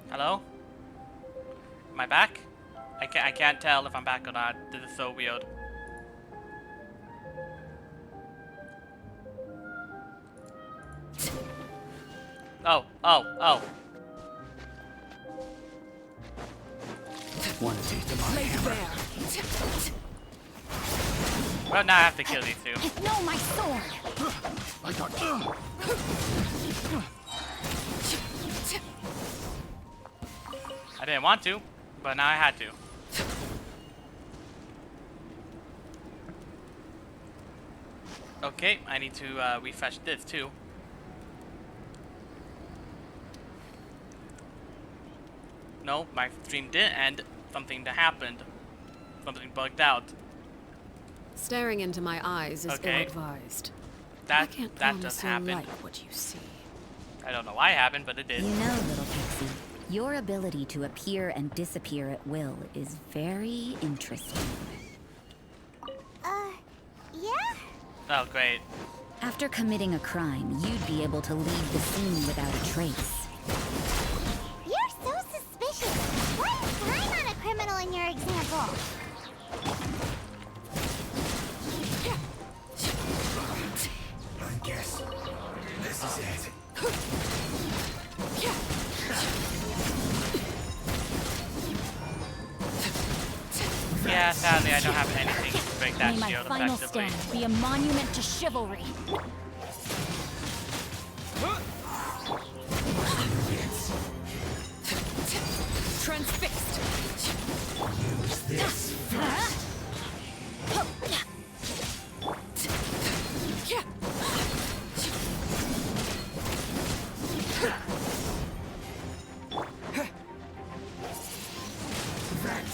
Hello? Am I back? I can't tell if I'm back or not. This is so weird. Oh. Want a taste of my hammer? Well, now I have to kill these two. No, my sword! I got. I didn't want to, but now I had to. Okay, I need to refresh this too. No, my stream didn't end. Something that happened. Something bugged out. Staring into my eyes is Okay. ill-advised. I That can't just promise you'll happened. like what you see. I don't know why it happened, but it did. You know, little pixie, your ability to appear and disappear at will is very interesting. Yeah? Oh, great. After committing a crime, you'd be able to leave the scene without a trace. You're so suspicious. Why is I'm not a criminal in your example? I guess this is it. Yeah, sadly I don't have anything to break that May my shield final effectively. stand be a monument to chivalry. Transfixed! Use this.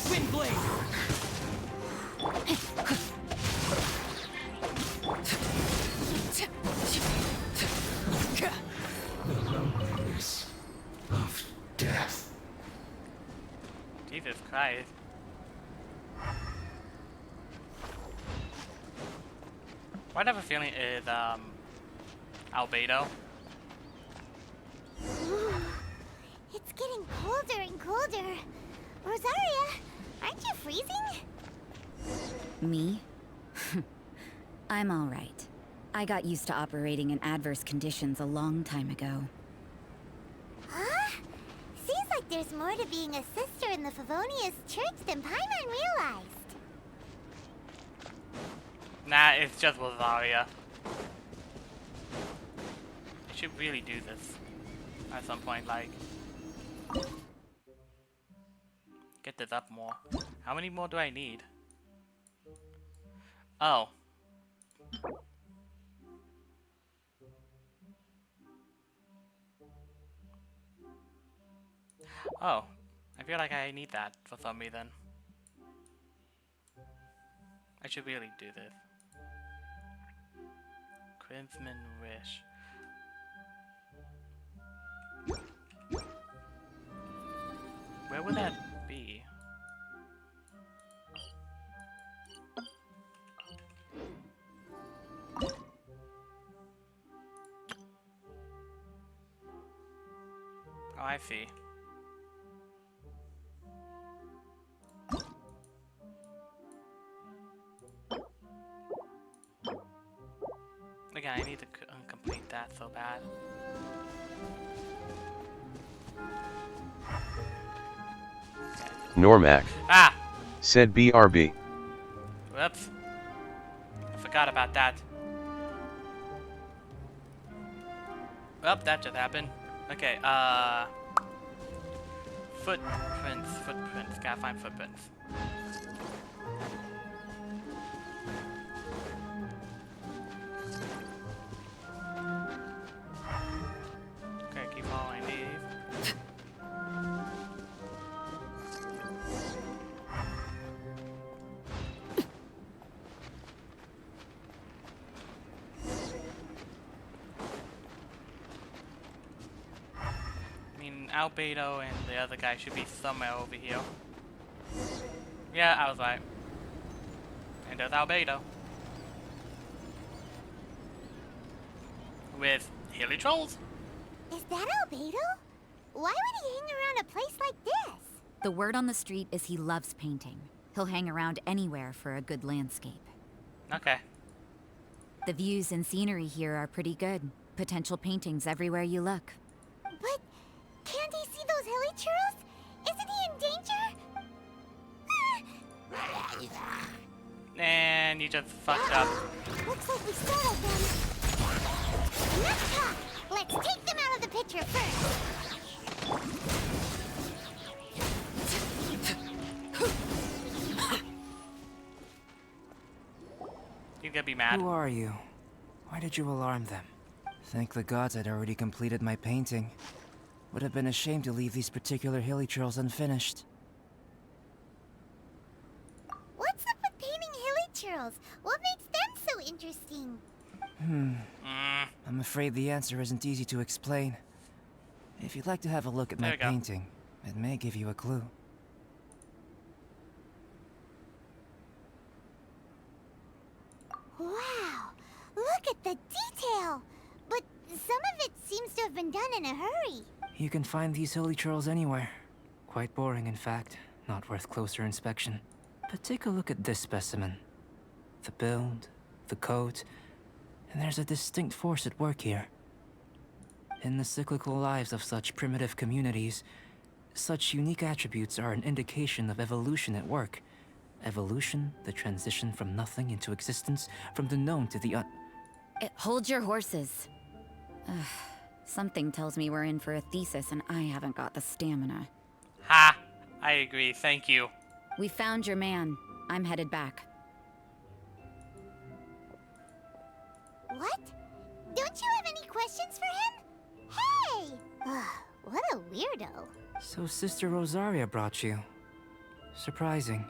Windblade! The loneliness of death. Jesus Christ. What I have a feeling is albedo. It's getting colder and colder. Rosaria, aren't you freezing? Me? I'm all right. I got used to operating in adverse conditions a long time ago. Huh? Seems like there's more to being a sister in the Favonius Church than Paimon realized. Nah, it's just Rosaria. I should really do this at some point, like get this up more. How many more do I need? Oh. Oh, I feel like I need that for some reason. I should really do this. Crimson Wish. Where would that be? Oh, I see. Again, I need to complete that so bad. Normac. Ah! Said BRB. Whoops. I forgot about that. Well, that just happened. Okay, footprints. Gotta find footprints. Okay, keep following these. I mean, Albedo and the other guy should be somewhere over here. Yeah, I was right. And there's Albedo. With hilly trolls. Is that Albedo? why would he hang around a place like this? The word on the street is he loves painting. He'll hang around anywhere for a good landscape. Okay. The views and scenery here are pretty good. Potential paintings everywhere you look. But can't he see those hilichurls? Isn't he in danger? And you just fucked up. Looks like we startled them. Enough talk! Let's take them out of the picture first. You're gonna be mad. Who are you? Why did you alarm them? Thank the gods I'd already completed my painting. Would have been a shame to leave these particular hilichurls unfinished. What's up with painting hilichurls? What makes them so interesting? I'm afraid the answer isn't easy to explain. If you'd like to have a look at There my we go. painting, it may give you a clue. Wow! Look at the detail! But some of it seems to have been done in a hurry. You can find these hilichurls anywhere. Quite boring, in fact. Not worth closer inspection. But take a look at this specimen. The build, the coat, and there's a distinct force at work here. In the cyclical lives of such primitive communities, such unique attributes are an indication of evolution at work. Evolution, the transition from nothing into existence, from the known to the Hold your horses. Ugh, something tells me we're in for a thesis and I haven't got the stamina. Ha! I agree, thank you. We found your man. I'm headed back. What? Don't you have any questions for him? Hey! Ugh, what a weirdo. So Sister Rosaria brought you. Surprising.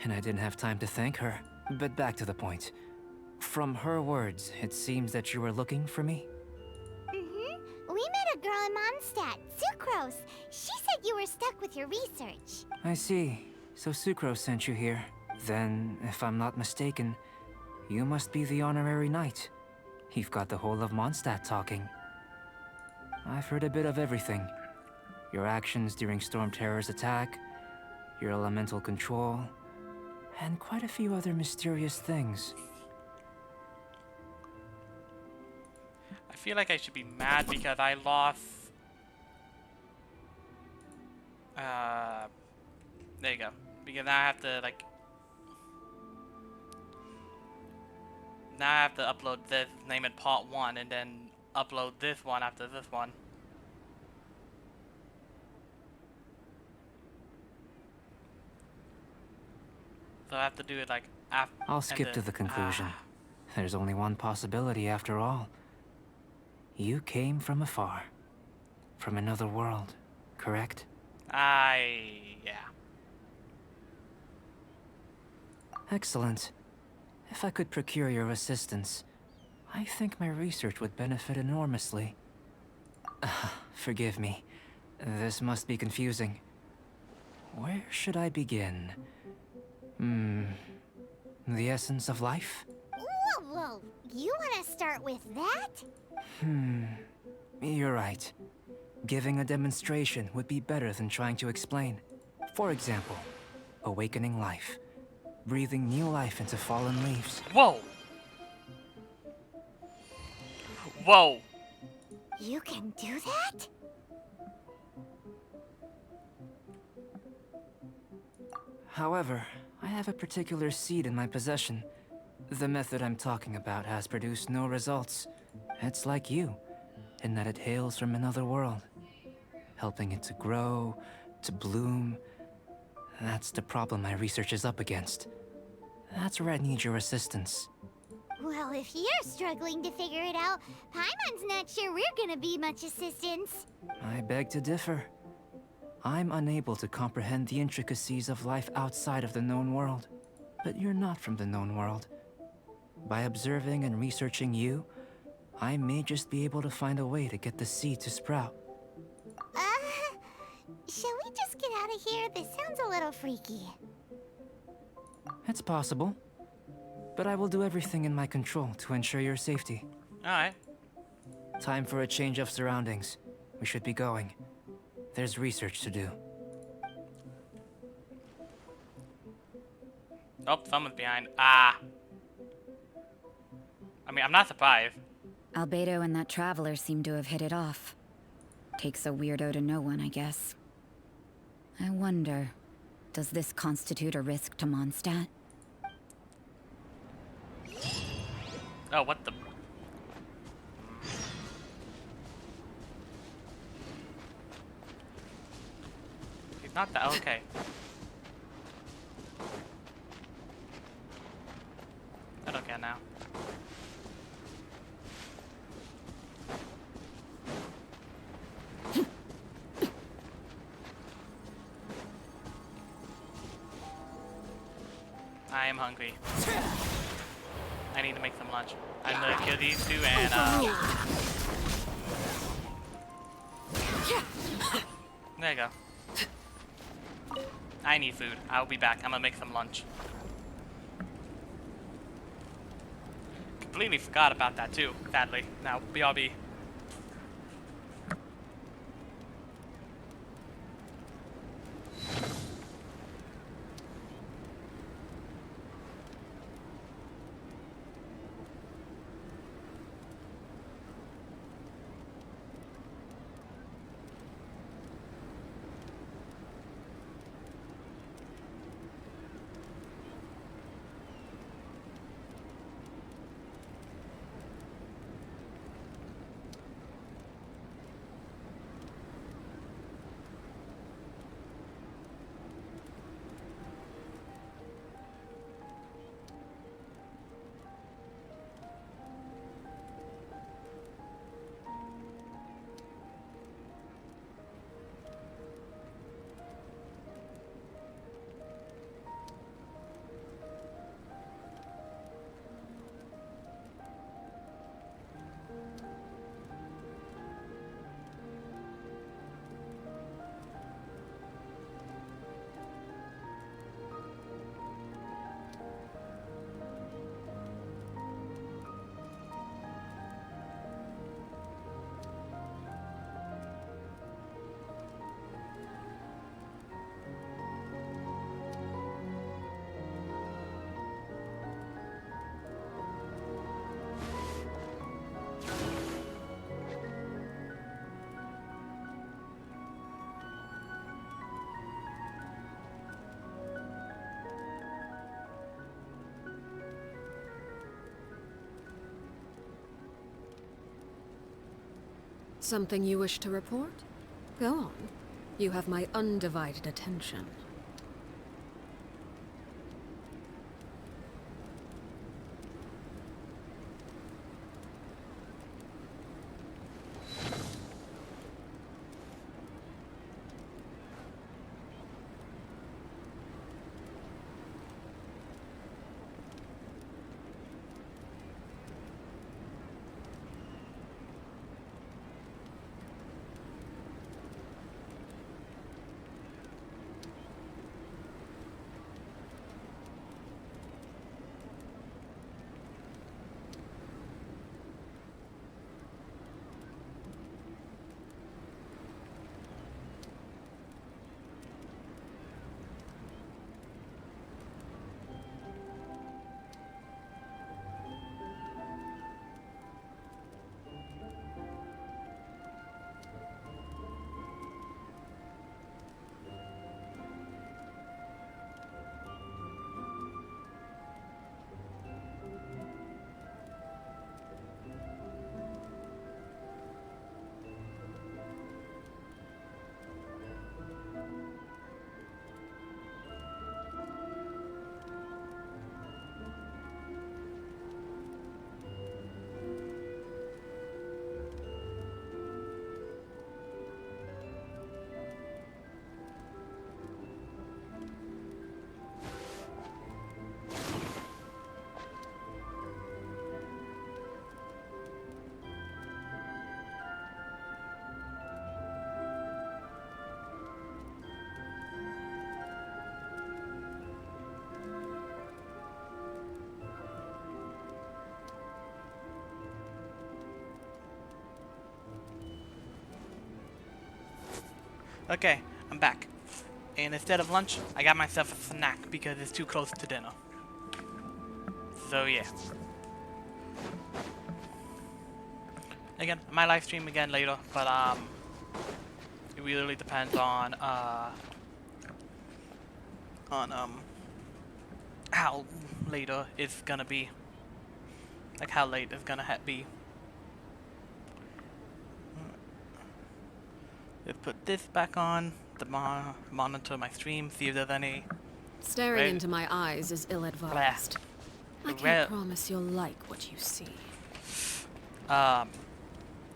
And I didn't have time to thank her. But back to the point. From her words, it seems that you were looking for me? We met a girl in Mondstadt, Sucrose. She said you were stuck with your research. I see. So Sucrose sent you here. Then, if I'm not mistaken, you must be the honorary knight. You've got the whole of Mondstadt talking. I've heard a bit of everything. Your actions during Storm Terror's attack, your elemental control, and quite a few other mysterious things. I feel like I should be mad because I lost... there you go. Because now I have to, like... Now I have to upload this, name it part 1, and then upload this one after this one. So I have to do it like after. I'll skip to the conclusion. There's only one possibility after all. You came from afar. From another world, correct? Yeah. Excellent. If I could procure your assistance, I think my research would benefit enormously. Forgive me. This must be confusing. Where should I begin? The essence of life? Whoa. You want to start with that? You're right. Giving a demonstration would be better than trying to explain. For example, awakening life. Breathing new life into fallen leaves. Whoa! Whoa! You can do that? However, I have a particular seed in my possession. The method I'm talking about has produced no results. It's like you, in that it hails from another world. Helping it to grow, to bloom. That's the problem my research is up against. That's where I need your assistance. Well, if you're struggling to figure it out, Paimon's not sure we're gonna be much assistance. I beg to differ. I'm unable to comprehend the intricacies of life outside of the known world. But you're not from the known world. By observing and researching you, I may just be able to find a way to get the seed to sprout. Shall we just get out of here? This sounds a little freaky. It's possible. But I will do everything in my control to ensure your safety. Alright. Time for a change of surroundings. We should be going. There's research to do. Oh, someone's behind. Ah! I mean, I'm not surprised. Albedo and that traveler seem to have hit it off. Takes a weirdo to know one, I guess. I wonder, does this constitute a risk to Mondstadt? Oh, what the? He's not that. Okay. I don't care now. I am hungry. I need to make some lunch. I'm gonna kill these two and there you go. I need food. I'll be back. I'm gonna make some lunch. Completely forgot about that too, sadly. Now, BRB. Something you wish to report? Go on. You have my undivided attention. Okay, I'm back. And instead of lunch, I got myself a snack because it's too close to dinner. So yeah. Again, I might live stream again later, but it really depends on how later it's gonna be. Like how late it's gonna be. Let's put this back on the monitor my stream, see if there's any Staring Right. into my eyes is ill-advised. I can't promise you'll like what you see.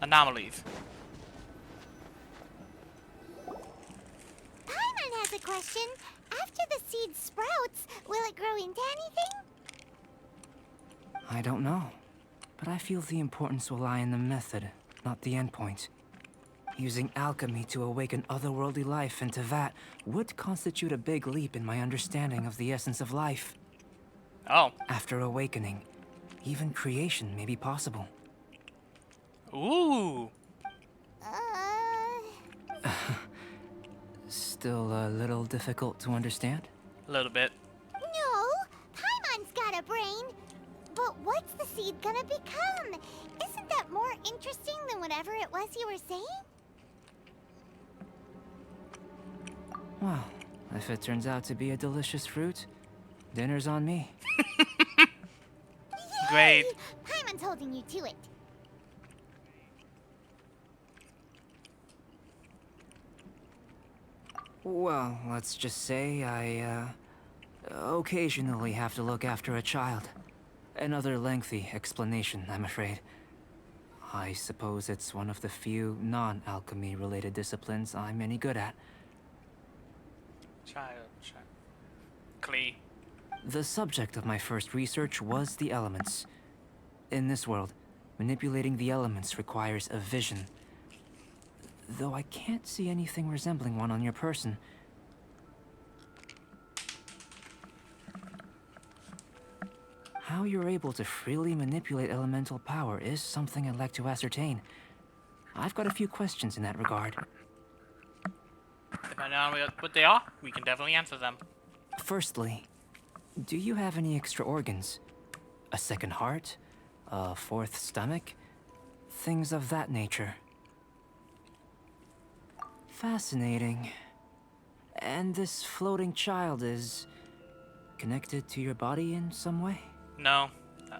anomalies. Paimon has a question. After the seed sprouts, will it grow into anything? I don't know, but I feel the importance will lie in the method, not the endpoint. Using alchemy to awaken otherworldly life into that would constitute a big leap in my understanding of the essence of life. Oh. After awakening, even creation may be possible. Ooh. Still a little difficult to understand? A little bit. No, Paimon's got a brain. But what's the seed gonna become? Isn't that more interesting than whatever it was you were saying? Well, if it turns out to be a delicious fruit, dinner's on me. Great. Yay! Paimon's holding you to it. Well, let's just say I, occasionally have to look after a child. Another lengthy explanation, I'm afraid. I suppose it's one of the few non-alchemy related disciplines I'm any good at. Child. Clee. The subject of my first research was the elements. In this world, manipulating the elements requires a vision. Though I can't see anything resembling one on your person. How you're able to freely manipulate elemental power is something I'd like to ascertain. I've got a few questions in that regard. Depending on what they are, we can definitely answer them. Firstly, do you have any extra organs? A second heart? A fourth stomach? Things of that nature. Fascinating. And this floating child is connected to your body in some way? No.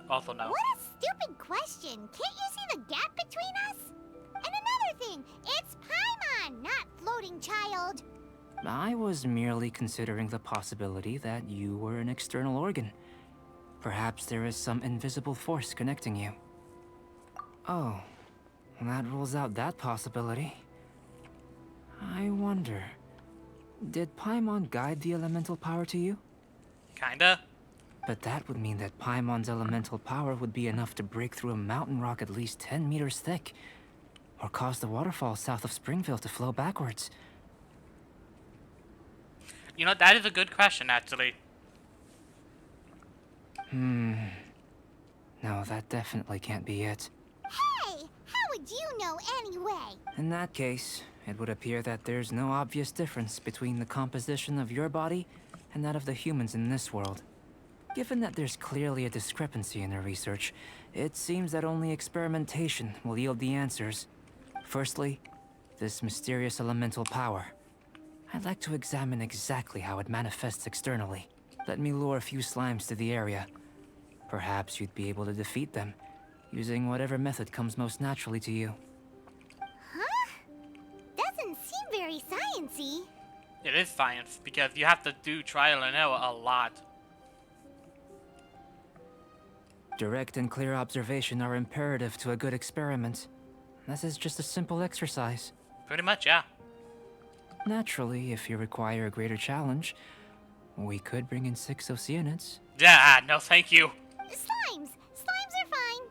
Also no. What a stupid question. Can't you see the gap between us? And another thing, it's Paimon, not floating child. I was merely considering the possibility that you were an external organ. Perhaps there is some invisible force connecting you. Oh, that rules out that possibility. I wonder, did Paimon guide the elemental power to you? Kinda. But that would mean that Paimon's elemental power would be enough to break through a mountain rock at least 10 meters thick, or cause the waterfall south of Springville to flow backwards. You know, that is a good question, actually. No, that definitely can't be it. Hey, how would you know anyway? In that case, it would appear that there's no obvious difference between the composition of your body and that of the humans in this world. Given that there's clearly a discrepancy in their research, it seems that only experimentation will yield the answers. Firstly, this mysterious elemental power. I'd like to examine exactly how it manifests externally. Let me lure a few slimes to the area. Perhaps you'd be able to defeat them, using whatever method comes most naturally to you. Huh? Doesn't seem very sciencey. It is science, because you have to do trial and error a lot. Direct and clear observation are imperative to a good experiment. This is just a simple exercise. Pretty much, yeah. Naturally, if you require a greater challenge, we could bring in 6 Oceanids. Yeah, no thank you. Slimes! Slimes are fine.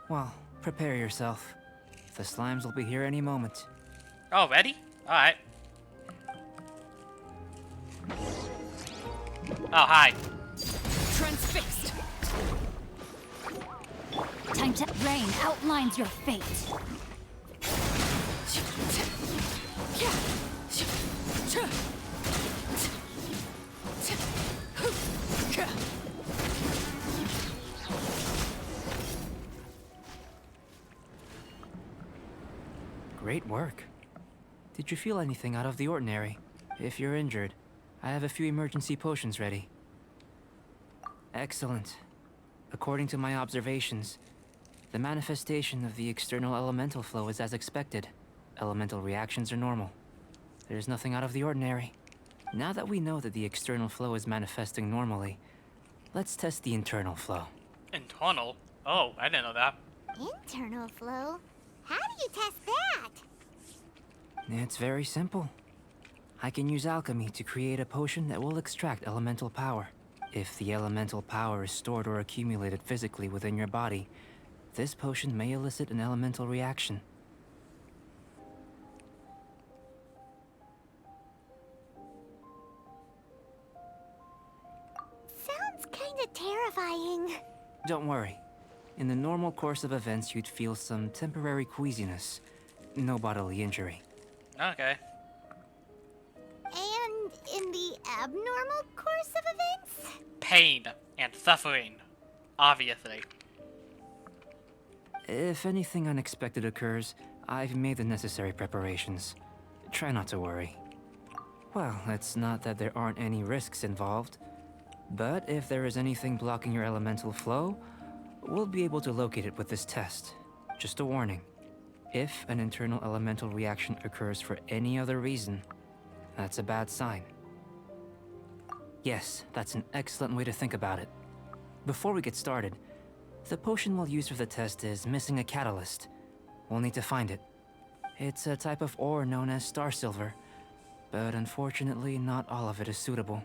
Well, prepare yourself. The slimes will be here any moment. Oh, ready? Alright. Oh, hi. Transfixed! Time to rain outlines your fate. Great work. Did you feel anything out of the ordinary? If you're injured, I have a few emergency potions ready. Excellent. According to my observations, the manifestation of the external elemental flow is as expected. Elemental reactions are normal. There's nothing out of the ordinary. Now that we know that the external flow is manifesting normally, let's test the internal flow. Internal? Oh, I didn't know that. Internal flow? How do you test that? It's very simple. I can use alchemy to create a potion that will extract elemental power. If the elemental power is stored or accumulated physically within your body, this potion may elicit an elemental reaction. Sounds kinda terrifying. Don't worry. In the normal course of events, you'd feel some temporary queasiness. No bodily injury. Okay. And in the abnormal course of events? Pain and suffering. Obviously. If anything unexpected occurs, I've made the necessary preparations. Try not to worry. Well, it's not that there aren't any risks involved, but if there is anything blocking your elemental flow, we'll be able to locate it with this test. Just a warning. If an internal elemental reaction occurs for any other reason, that's a bad sign. Yes, that's an excellent way to think about it. Before we get started, the potion we'll use for the test is missing a catalyst. We'll need to find it. It's a type of ore known as star silver, but unfortunately not all of it is suitable.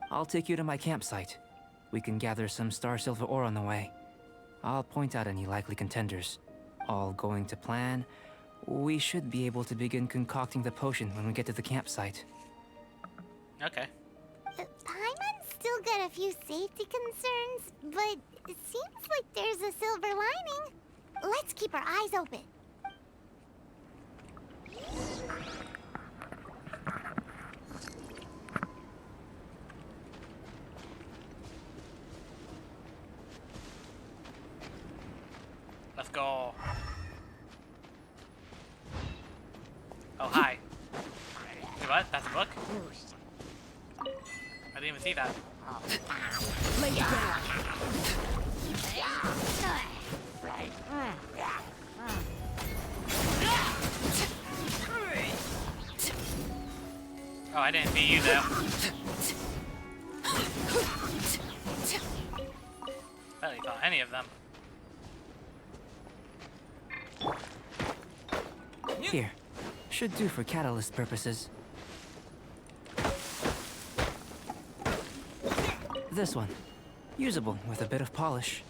I'll take you to my campsite. We can gather some star silver ore on the way. I'll point out any likely contenders. All going to plan, we should be able to begin concocting the potion when we get to the campsite. Okay. Paimon's still got a few safety concerns, but it seems like there's a silver lining. Let's keep our eyes open. Let's go. Oh, hi. Wait, what? That's a book? I didn't even see that. Lay down. Oh, I didn't see you there. Barely saw any of them. Here. Should do for catalyst purposes. This one. Usable with a bit of polish.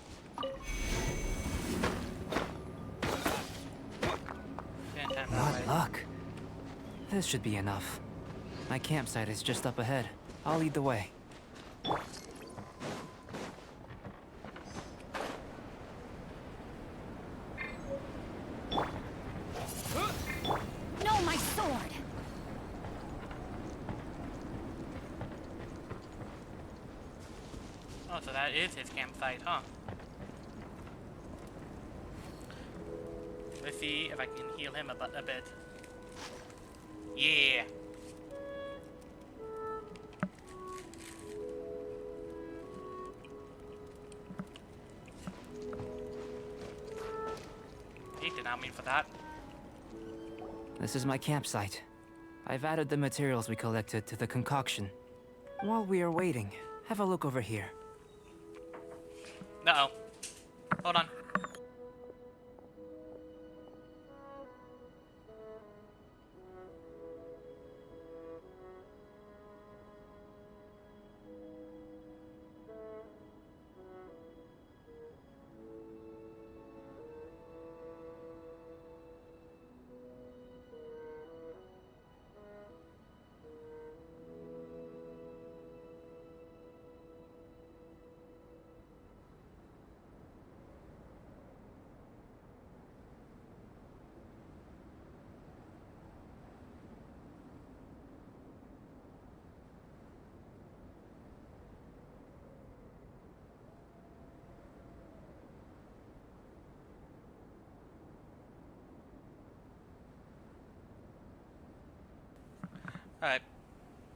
What luck. This should be enough. My campsite is just up ahead. I'll lead the way. No, my sword! Oh, so that is his campsite, huh? Let's see if I can heal him a bit. Yeah. He did not mean for that. This is my campsite. I've added the materials we collected to the concoction. While we are waiting, have a look over here. Uh-oh. Hold on. Alright.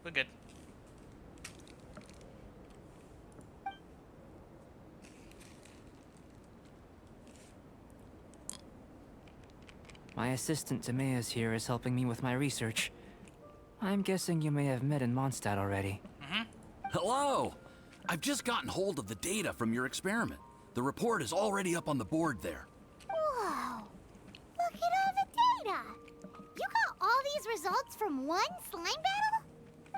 We're good. My assistant Timaeus here is helping me with my research. I'm guessing you may have met in Mondstadt already. Hello! I've just gotten hold of the data from your experiment. The report is already up on the board there. Whoa! Look at all the data! You got all these results from one slime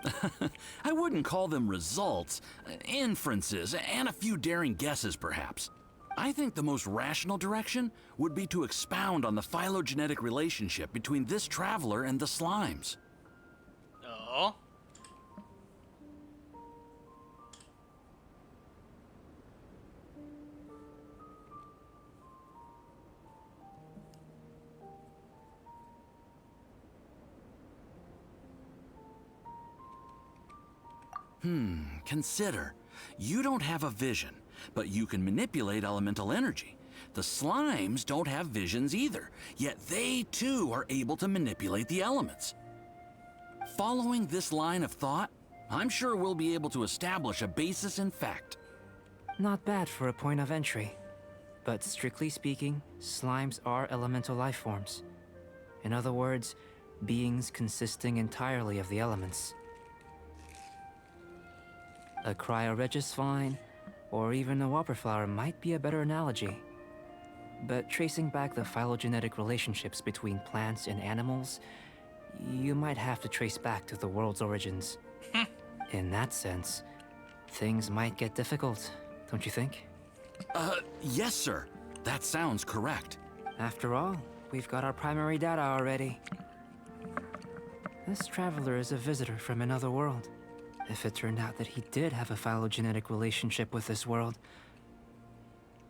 battle? I wouldn't call them results, inferences, and a few daring guesses perhaps. I think the most rational direction would be to expound on the phylogenetic relationship between this traveler and the slimes. Oh. Consider, you don't have a vision, but you can manipulate elemental energy. The slimes don't have visions either, yet they too are able to manipulate the elements. Following this line of thought, I'm sure we'll be able to establish a basis in fact. Not bad for a point of entry. But strictly speaking, slimes are elemental life forms. In other words, beings consisting entirely of the elements. A cryoregis vine, or even a whopperflower might be a better analogy. But tracing back the phylogenetic relationships between plants and animals, you might have to trace back to the world's origins. In that sense, things might get difficult, don't you think? Yes, sir. That sounds correct. After all, we've got our primary data already. This traveler is a visitor from another world. If it turned out that he did have a phylogenetic relationship with this world...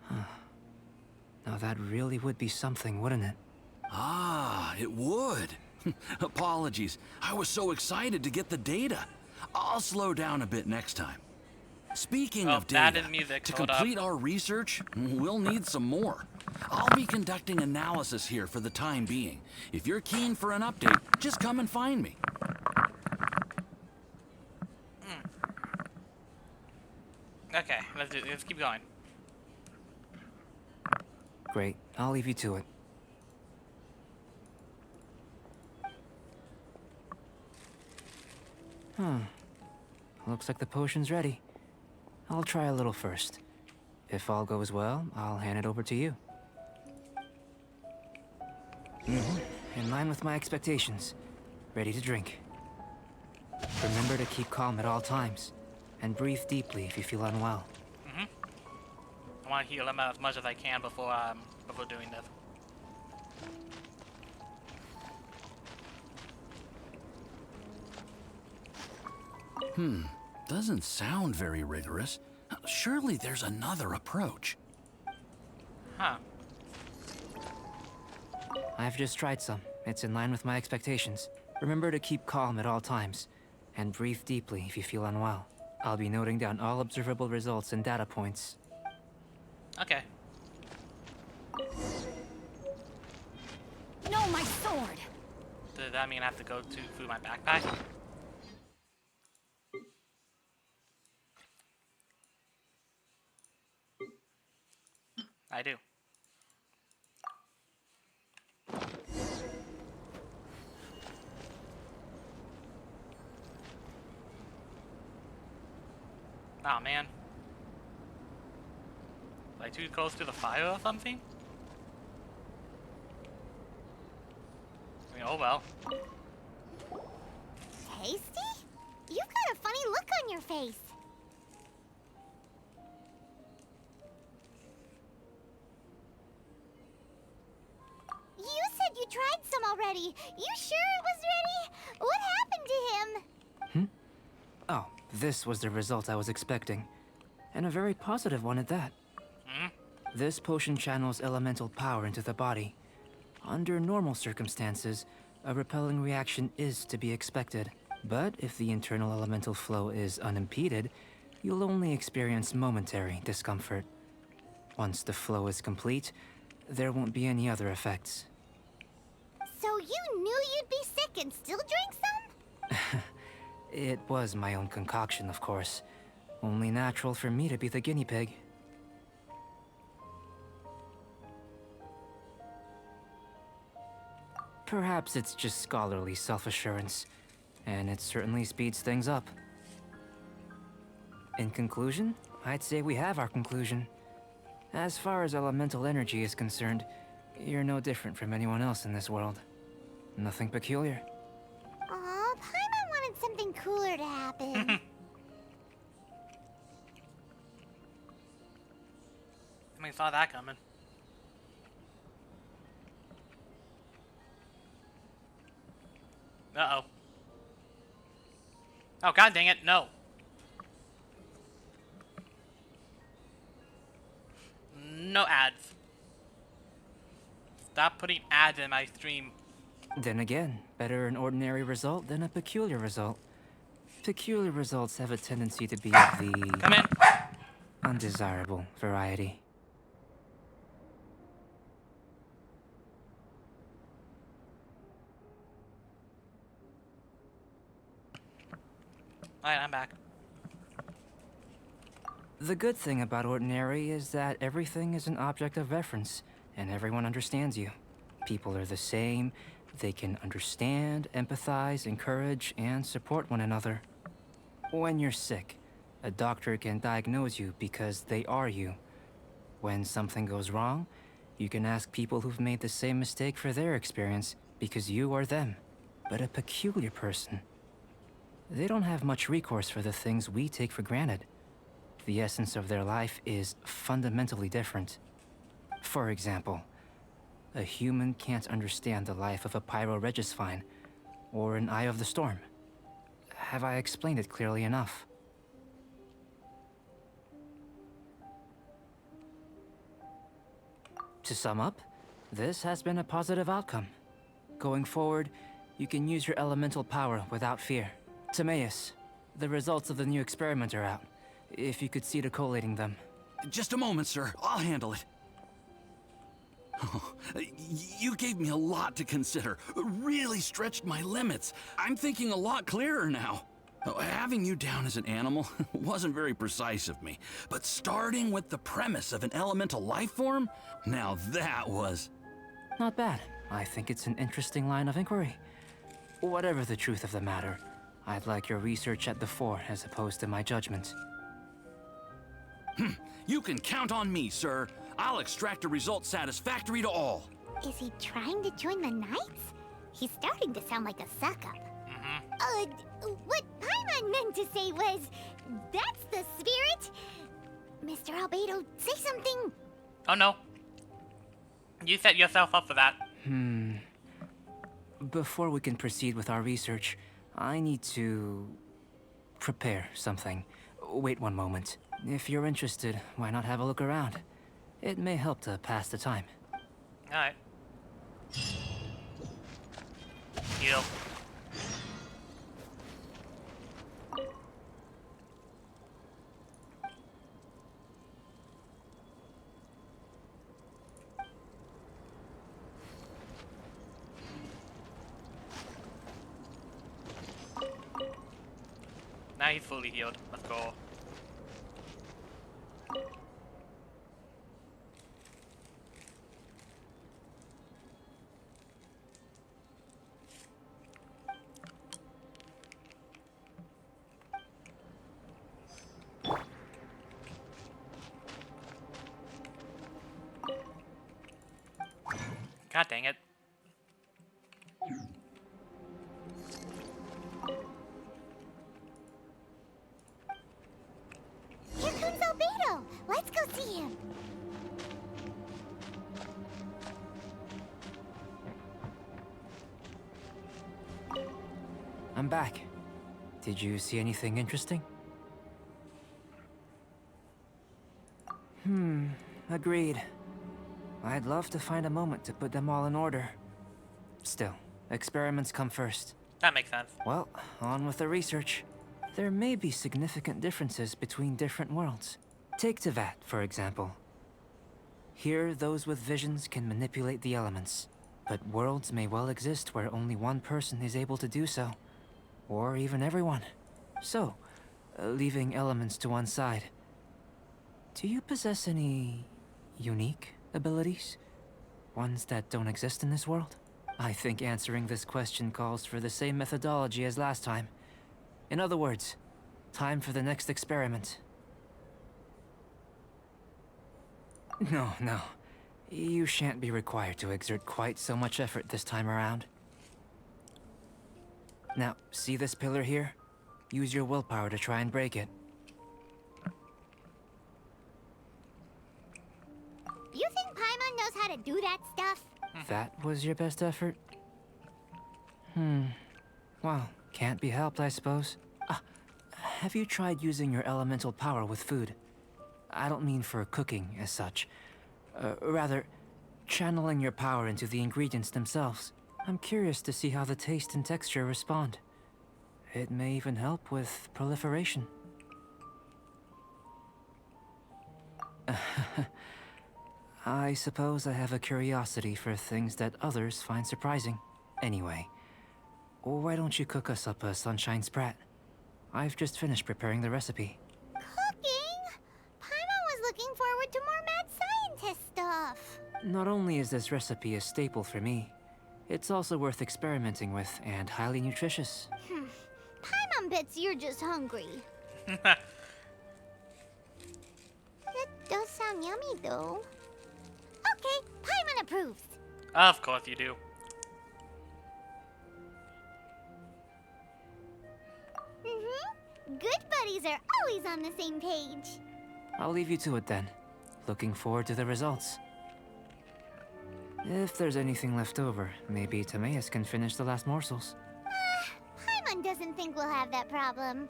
Now that really would be something, wouldn't it? Ah, it would. Apologies. I was so excited to get the data. I'll slow down a bit next time. Speaking of that data, is music. to Hold complete up. our research, we'll need some more. I'll be conducting analysis here for the time being. If you're keen for an update, just come and find me. Okay, let's keep going. Great, I'll leave you to it. Looks like the potion's ready. I'll try a little first. If all goes well, I'll hand it over to you. In line with my expectations. Ready to drink. Remember to keep calm at all times, and breathe deeply if you feel unwell. I want to heal him as much as I can before doing this. Doesn't sound very rigorous. Surely there's another approach. Huh. I've just tried some. It's in line with my expectations. Remember to keep calm at all times, and breathe deeply if you feel unwell. I'll be noting down all observable results and data points. Okay. No, my sword! Does that mean I have to go through my backpack? I do. Aw, man. Like too close to the fire or something? I mean, oh well. Tasty? You've got a funny look on your face. You said you tried some already. You sure it was ready? What happened to him? Oh, this was the result I was expecting. And a very positive one at that. This potion channels elemental power into the body. Under normal circumstances, a repelling reaction is to be expected. But if the internal elemental flow is unimpeded, you'll only experience momentary discomfort. Once the flow is complete, there won't be any other effects. So you knew you'd be sick and still drank some? It was my own concoction, of course. Only natural for me to be the guinea pig. Perhaps it's just scholarly self-assurance, and it certainly speeds things up. In conclusion, I'd say we have our conclusion. As far as elemental energy is concerned, you're no different from anyone else in this world. Nothing peculiar. Aw, Paimon wanted something cooler to happen. I mean, saw that coming. Uh-oh. Oh, god dang it, no. No ads. Stop putting ads in my stream. Then again, better an ordinary result than a peculiar result. Peculiar results have a tendency to be of the Come in. undesirable variety. Alright, I'm back. The good thing about ordinary is that everything is an object of reference, and everyone understands you. People are the same. They can understand, empathize, encourage, and support one another. When you're sick, a doctor can diagnose you because they are you. When something goes wrong, you can ask people who've made the same mistake for their experience because you are them. But a peculiar person, they don't have much recourse for the things we take for granted. The essence of their life is fundamentally different. For example, a human can't understand the life of a pyroregisvine or an eye of the storm. Have I explained it clearly enough? To sum up, this has been a positive outcome. Going forward, you can use your elemental power without fear. Timaeus, the results of the new experiment are out. If you could see to collating them. Just a moment, sir. I'll handle it. You gave me a lot to consider. Really stretched my limits. I'm thinking a lot clearer now. Having you down as an animal wasn't very precise of me, but starting with the premise of an elemental life form, now that was... Not bad. I think it's an interesting line of inquiry. Whatever the truth of the matter, I'd like your research at the fore as opposed to my judgment. You can count on me, sir. I'll extract a result satisfactory to all. Is he trying to join the Knights? He's starting to sound like a suck-up. What Paimon meant to say was, that's the spirit. Mr. Albedo, say something. Oh no. You set yourself up for that. Before we can proceed with our research, I need to prepare something. Wait one moment. If you're interested, why not have a look around? It may help to pass the time. Alright. Heal. Now he's fully healed. Let's go. God dang it. Here comes Albedo. Let's go see him. I'm back. Did you see anything interesting? Agreed. I'd love to find a moment to put them all in order. Still, experiments come first. That makes sense. Well, on with the research. There may be significant differences between different worlds. Take Tevat, for example. Here, those with visions can manipulate the elements. But worlds may well exist where only one person is able to do so. or even everyone. So, leaving elements to one side, do you possess any unique abilities? Ones that don't exist in this world? I think answering this question calls for the same methodology as last time. In other words, time for the next experiment. No, no. You shan't be required to exert quite so much effort this time around. Now, see this pillar here? Use your willpower to try and break it. You think Paimon knows how to do that stuff? That was your best effort? Well, can't be helped, I suppose. Have you tried using your elemental power with food? I don't mean for cooking as such. Rather, channeling your power into the ingredients themselves. I'm curious to see how the taste and texture respond. It may even help with proliferation. I suppose I have a curiosity for things that others find surprising. Anyway, why don't you cook us up a sunshine sprat? I've just finished preparing the recipe. Cooking? Paimon was looking forward to more mad scientist stuff. Not only is this recipe a staple for me, it's also worth experimenting with and highly nutritious. Paimon bets you're just hungry. It does sound yummy, though. Okay, Paimon approves. Of course you do. Good buddies are always on the same page. I'll leave you to it then. Looking forward to the results. If there's anything left over, maybe Timaeus can finish the last morsels. Paimon doesn't think we'll have that problem.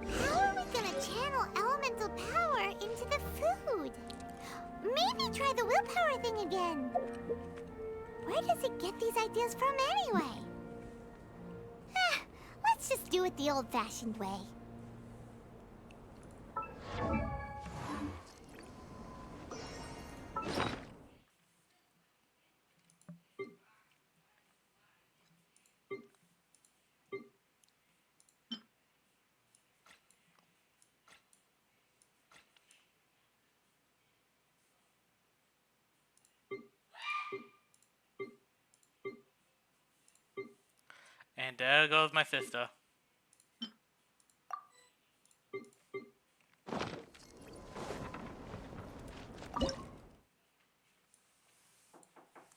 How are we gonna channel elemental power into the food? Maybe try the willpower thing again. Where does it get these ideas from anyway? Let's just do it the old-fashioned way. And there goes my sister.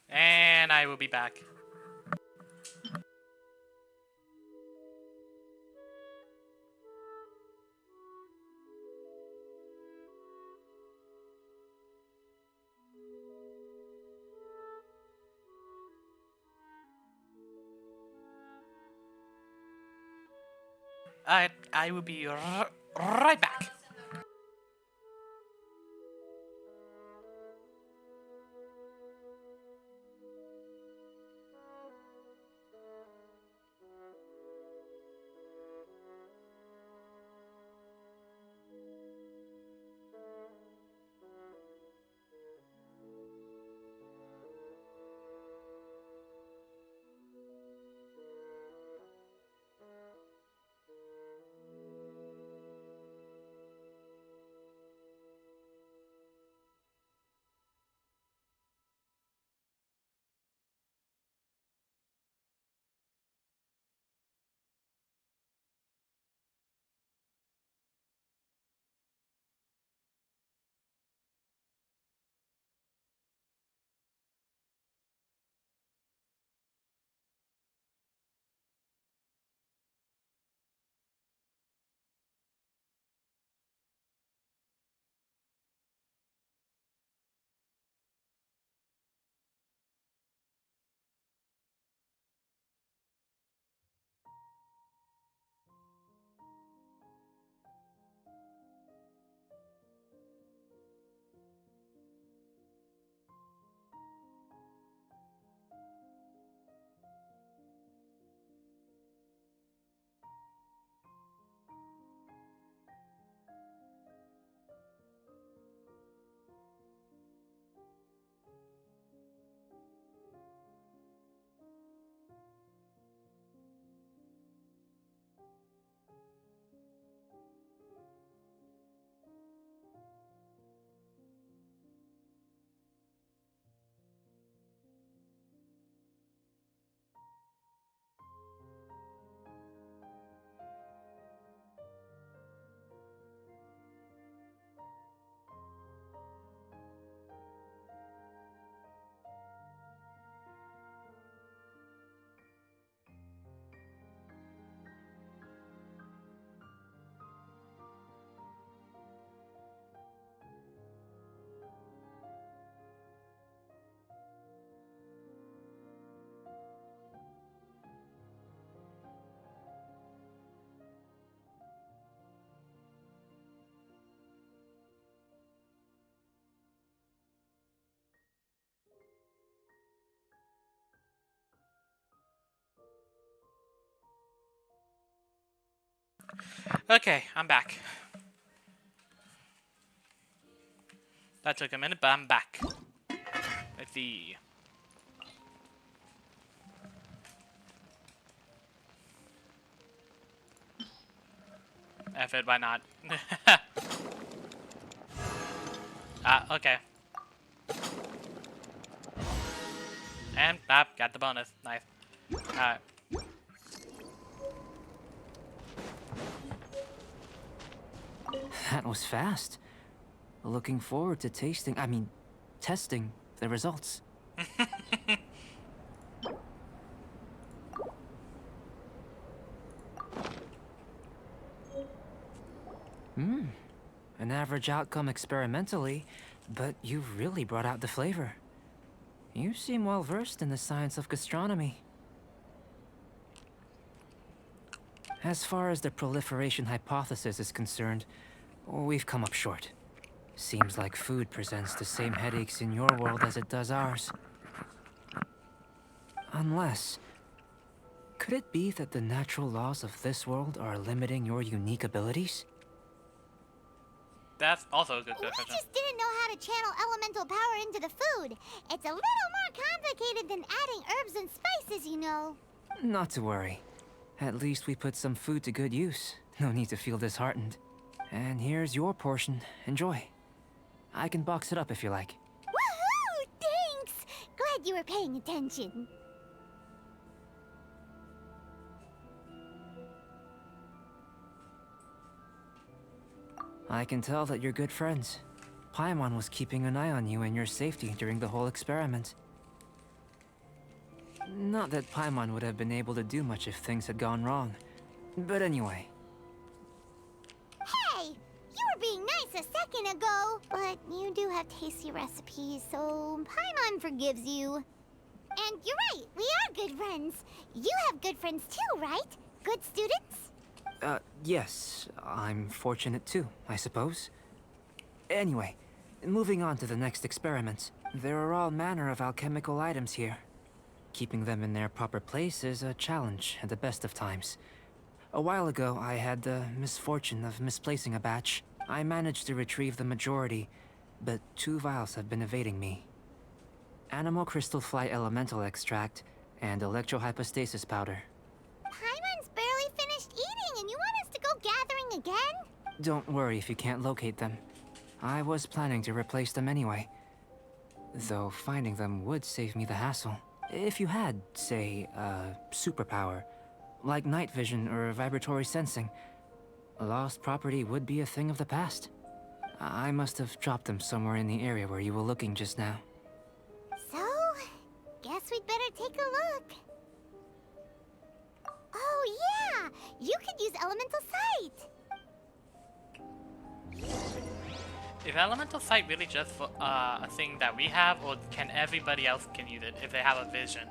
And I will be back. I will be right back. Okay, I'm back. That took a minute, but I'm back. Let's see. F it, why not? Okay. And, got the bonus. Nice. Alright. That was fast. Looking forward to testing the results. An average outcome experimentally, but you've really brought out the flavor. You seem well versed in the science of gastronomy. As far as the proliferation hypothesis is concerned, we've come up short. Seems like food presents the same headaches in your world as it does ours. Unless... could it be that the natural laws of this world are limiting your unique abilities? That's also a good We question. just didn't know how to channel elemental power into the food. It's a little more complicated than adding herbs and spices, you know. Not to worry. At least we put some food to good use. No need to feel disheartened. And here's your portion. Enjoy. I can box it up if you like. Woohoo! Thanks! Glad you were paying attention. I can tell that you're good friends. Paimon was keeping an eye on you and your safety during the whole experiment. Not that Paimon would have been able to do much if things had gone wrong. But anyway. Hey! You were being nice a second ago. But you do have tasty recipes, so Paimon forgives you. And you're right, we are good friends. You have good friends too, right? Good students? Yes. I'm fortunate too, I suppose. Anyway, moving on to the next experiment. There are all manner of alchemical items here. Keeping them in their proper place is a challenge at the best of times. A while ago, I had the misfortune of misplacing a batch. I managed to retrieve the majority, but 2 vials have been evading me. Animal crystal fly elemental extract and electrohypostasis powder. Paimon's barely finished eating and you want us to go gathering again? Don't worry if you can't locate them. I was planning to replace them anyway. Though finding them would save me the hassle. If you had, say, a superpower, like night vision or vibratory sensing, lost property would be a thing of the past. I must have dropped them somewhere in the area where you were looking just now. So, guess we'd better take a look. Oh yeah! You could use elemental sight! Is elemental sight really just for a thing that we have, or can everybody else can use it if they have a vision?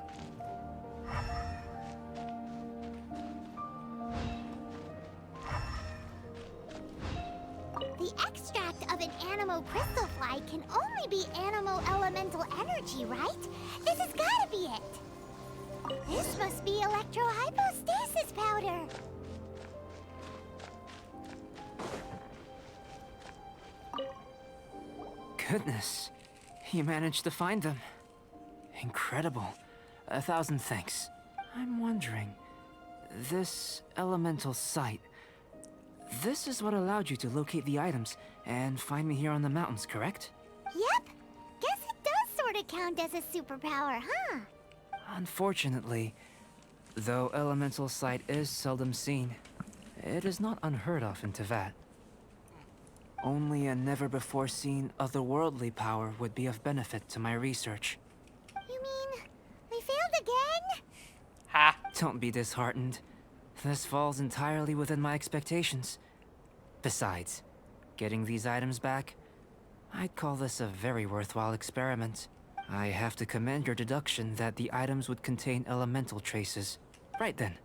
The extract of an animo crystal fly can only be animo elemental energy, right? This has gotta be it! This must be electrohypostasis powder! Goodness, you managed to find them. Incredible. 1,000 thanks. I'm wondering, this elemental sight, this is what allowed you to locate the items and find me here on the mountains, correct? Yep! Guess it does sorta count as a superpower, huh? Unfortunately, though elemental sight is seldom seen, it is not unheard of in Teyvat. Only a never-before-seen otherworldly power would be of benefit to my research. You mean, we failed again? Ha! Don't be disheartened. This falls entirely within my expectations. Besides, getting these items back, I'd call this a very worthwhile experiment. I have to commend your deduction that the items would contain elemental traces. Right then.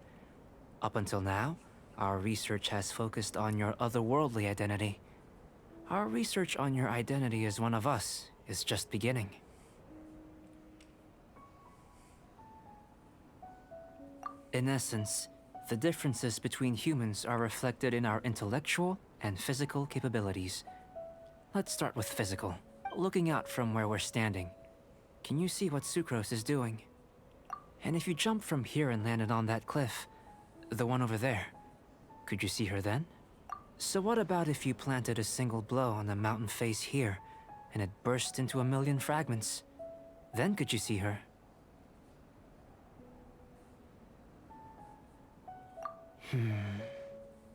Up until now, our research has focused on your otherworldly identity. Our research on your identity as one of us is just beginning. In essence, The differences between humans are reflected in our intellectual and physical capabilities. Let's start with physical. Looking out from where we're standing, can you see what Sucrose is doing? And if you jumped from here and landed on that cliff, the one over there, could you see her then? So what about if you planted a single blow on the mountain face here, and it burst into a million fragments? Then could you see her?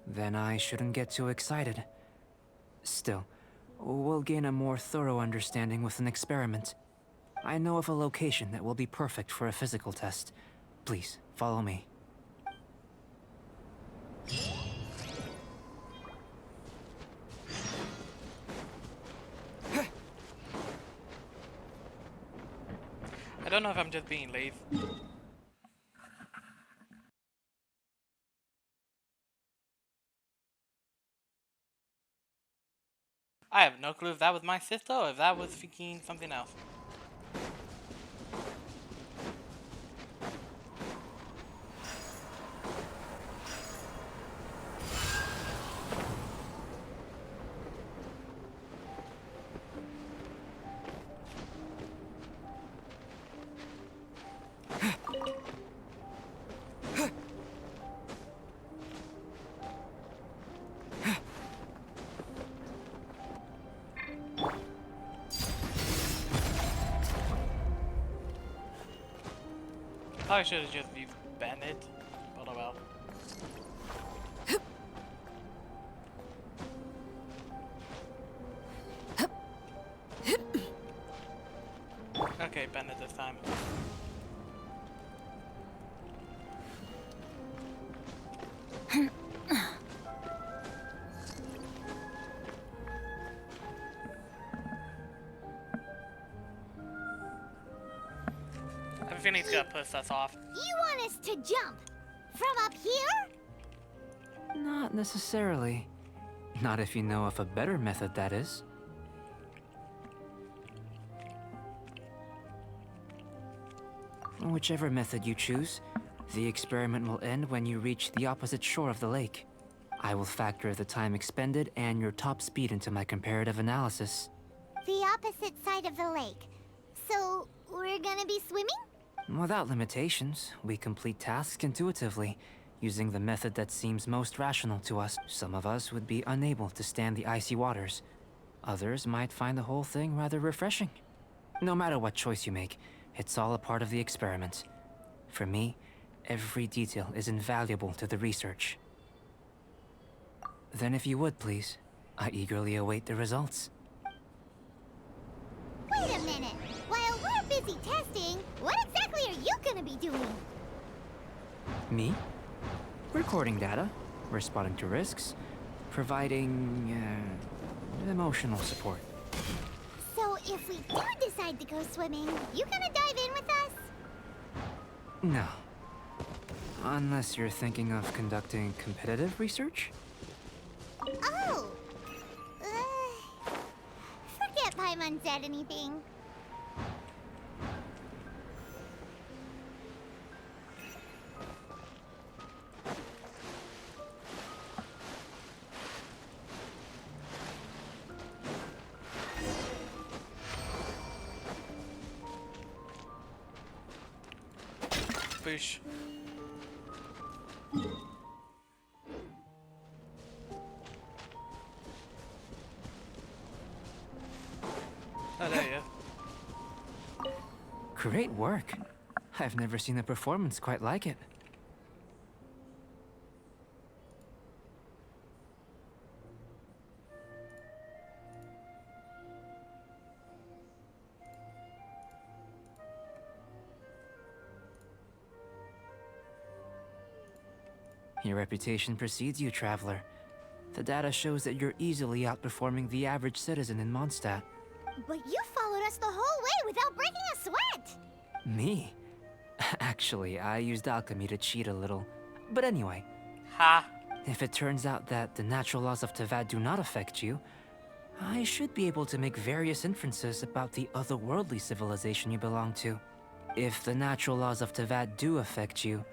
Then I shouldn't get too excited. Still, we'll gain a more thorough understanding with an experiment. I know of a location that will be perfect for a physical test. Please, follow me. I don't know if I'm just being lazy. I have no clue if that was my sister or if that was freaking something else. Probably should have just used Bennett, but oh well. Okay, Bennett this time. I have a feeling he's gonna push us off. You want us to jump? From up here? Not necessarily. Not if you know of a better method, that is. Whichever method you choose, the experiment will end when you reach the opposite shore of the lake. I will factor the time expended and your top speed into my comparative analysis. The opposite side of the lake. So, we're gonna be swimming? Without limitations, we complete tasks intuitively, using the method that seems most rational to us. Some of us would be unable to stand the icy waters. Others might find the whole thing rather refreshing. No matter what choice you make, it's all a part of the experiment. For me, every detail is invaluable to the research. Then if you would, please, I eagerly await the results. Wait a minute. While we're busy testing, what exactly are you gonna be doing? Me? Recording data, responding to risks, providing, emotional support. So if we do decide to go swimming, you gonna dive in with us? No. Unless you're thinking of conducting competitive research? Oh! Forget Paimon said anything. Boosh. Oh, there you go. Great work. I've never seen a performance quite like it. Your reputation precedes you, traveler. The data shows that you're easily outperforming the average citizen in Mondstadt. But you followed us the whole way without breaking a sweat! Me? Actually, I used alchemy to cheat a little. But anyway, Ha! if it turns out that the natural laws of Tavad do not affect you, I should be able to make various inferences about the otherworldly civilization you belong to. If the natural laws of Tavad do affect you,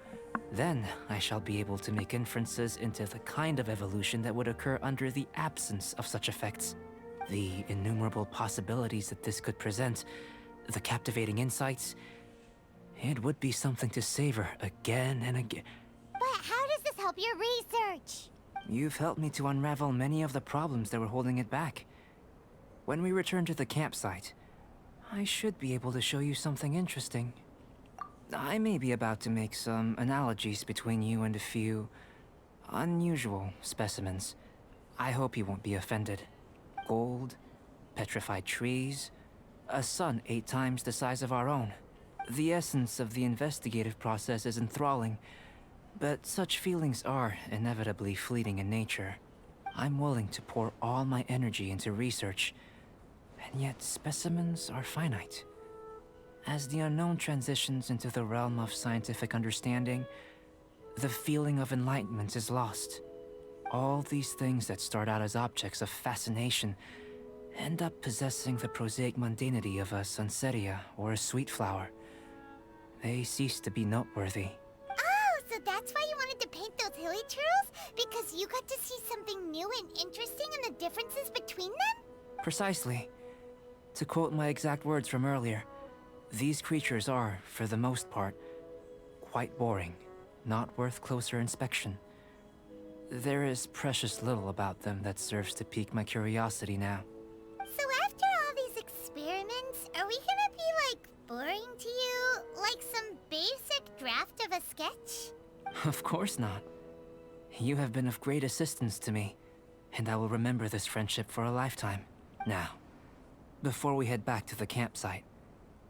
Then I shall be able to make inferences into the kind of evolution that would occur under the absence of such effects. The innumerable possibilities that this could present, the captivating insights, it would be something to savor again and again. But how does this help your research? You've helped me to unravel many of the problems that were holding it back. When we return to the campsite, I should be able to show you something interesting. I may be about to make some analogies between you and a few unusual specimens. I hope you won't be offended. Gold, petrified trees, a sun 8 times the size of our own. The essence of the investigative process is enthralling, but such feelings are inevitably fleeting in nature. I'm willing to pour all my energy into research, and yet specimens are finite. As the unknown transitions into the realm of scientific understanding, the feeling of enlightenment is lost. All these things that start out as objects of fascination end up possessing the prosaic mundanity of a sunsetia or a sweet flower. They cease to be noteworthy. Oh, so that's why you wanted to paint those hilly turtles? Because you got to see something new and interesting in the differences between them? Precisely. To quote my exact words from earlier, these creatures are, for the most part, quite boring, not worth closer inspection. There is precious little about them that serves to pique my curiosity now. So after all these experiments, are we gonna be, like, boring to you? Like some basic draft of a sketch? Of course not. You have been of great assistance to me, and I will remember this friendship for a lifetime. Now, before we head back to the campsite,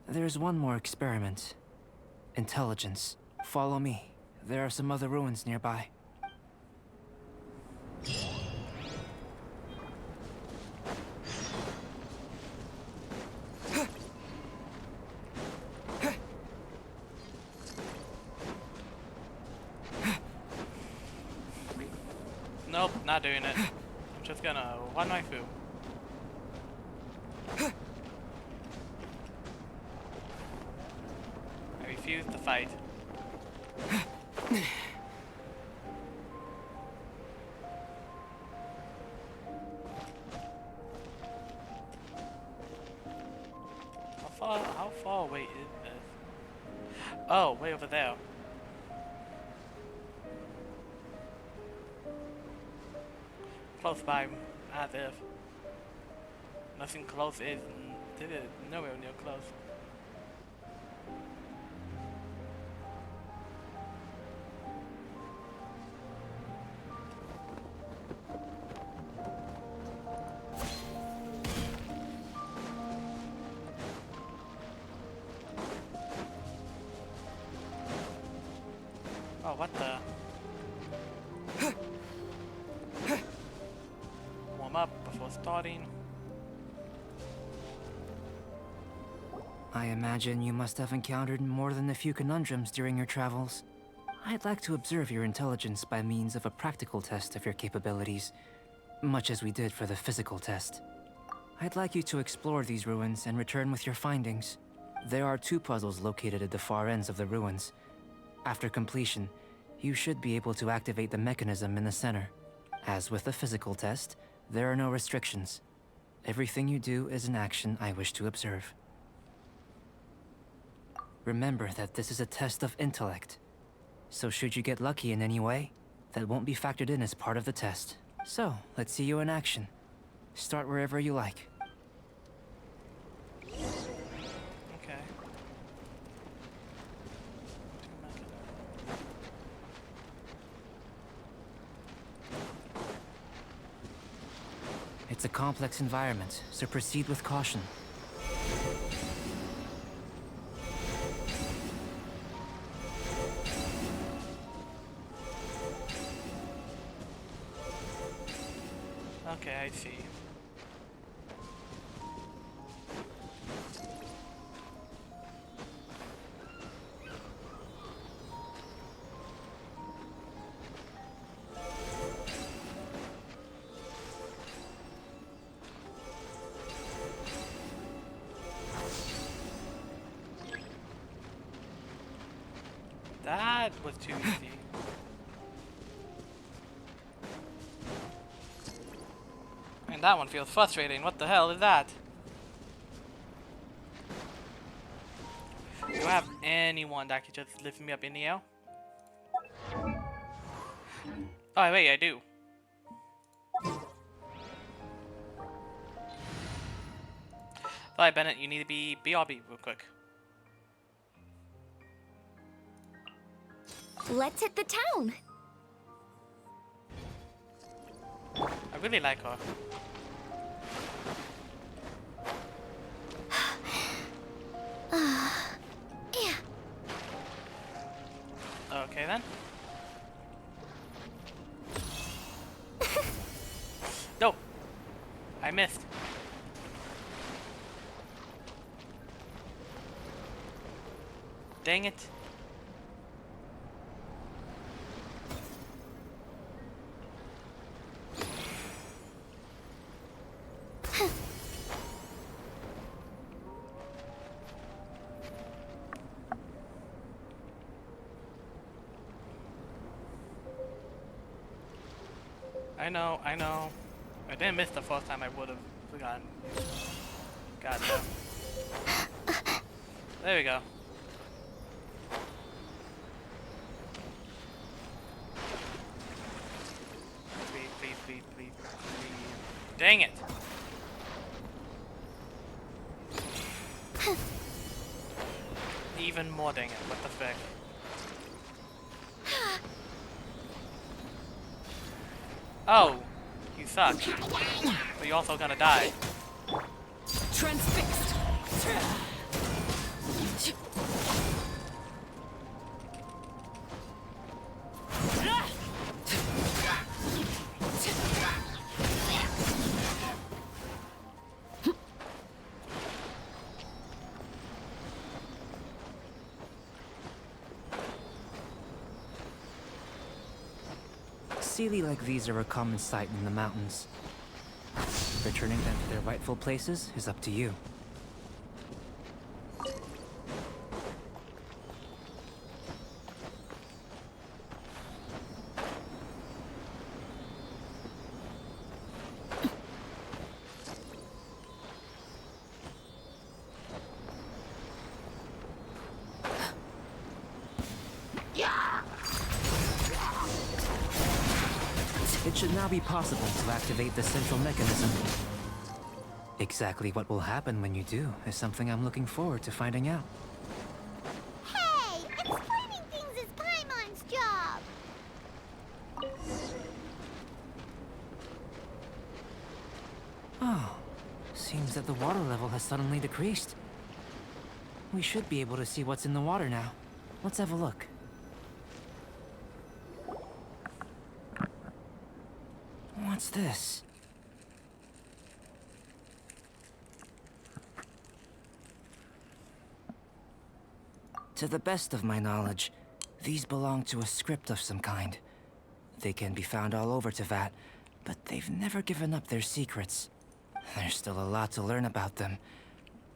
there's one more experiment. Intelligence. Follow me. There are some other ruins nearby. Nope, not doing it. I'm just gonna run right through. I refuse to fight. How far away is this? Oh, way over there. Close by, as if. Nothing close is nowhere near close. Oh, what the? Warm up before starting. I imagine you must have encountered more than a few conundrums during your travels. I'd like to observe your intelligence by means of a practical test of your capabilities, much as we did for the physical test. I'd like you to explore these ruins and return with your findings. There are 2 puzzles located at the far ends of the ruins. After completion, you should be able to activate the mechanism in the center. As with the physical test, there are no restrictions. Everything you do is an action I wish to observe. Remember that this is a test of intellect. So should you get lucky in any way, that won't be factored in as part of the test. So, let's see you in action. Start wherever you like. Okay. It's a complex environment, so proceed with caution. Okay, I see. That That was too easy. And that one feels frustrating. What the hell is that? Do I have anyone that could just lift me up in the air? Oh, wait, I do. Alright, Bennett, you need to be BRB real quick. Let's hit the town. I really like her. Yeah. Okay then. No! I missed. Dang it. I know. I didn't miss the first time I would have forgotten. God no. There we go. Please. Dang it! Even more dang it, what the frick? Oh, you suck. But you're also gonna die. Transfixed. Sealy like these are a common sight in the mountains. Returning them to their rightful places is up to you. It should now be possible to activate the central mechanism. Exactly what will happen when you do is something I'm looking forward to finding out. Hey, explaining things is Paimon's job. Oh, seems that the water level has suddenly decreased. We should be able to see what's in the water now. Let's have a look. What's this? To the best of my knowledge, these belong to a script of some kind. They can be found all over Teyvat, but they've never given up their secrets. There's still a lot to learn about them.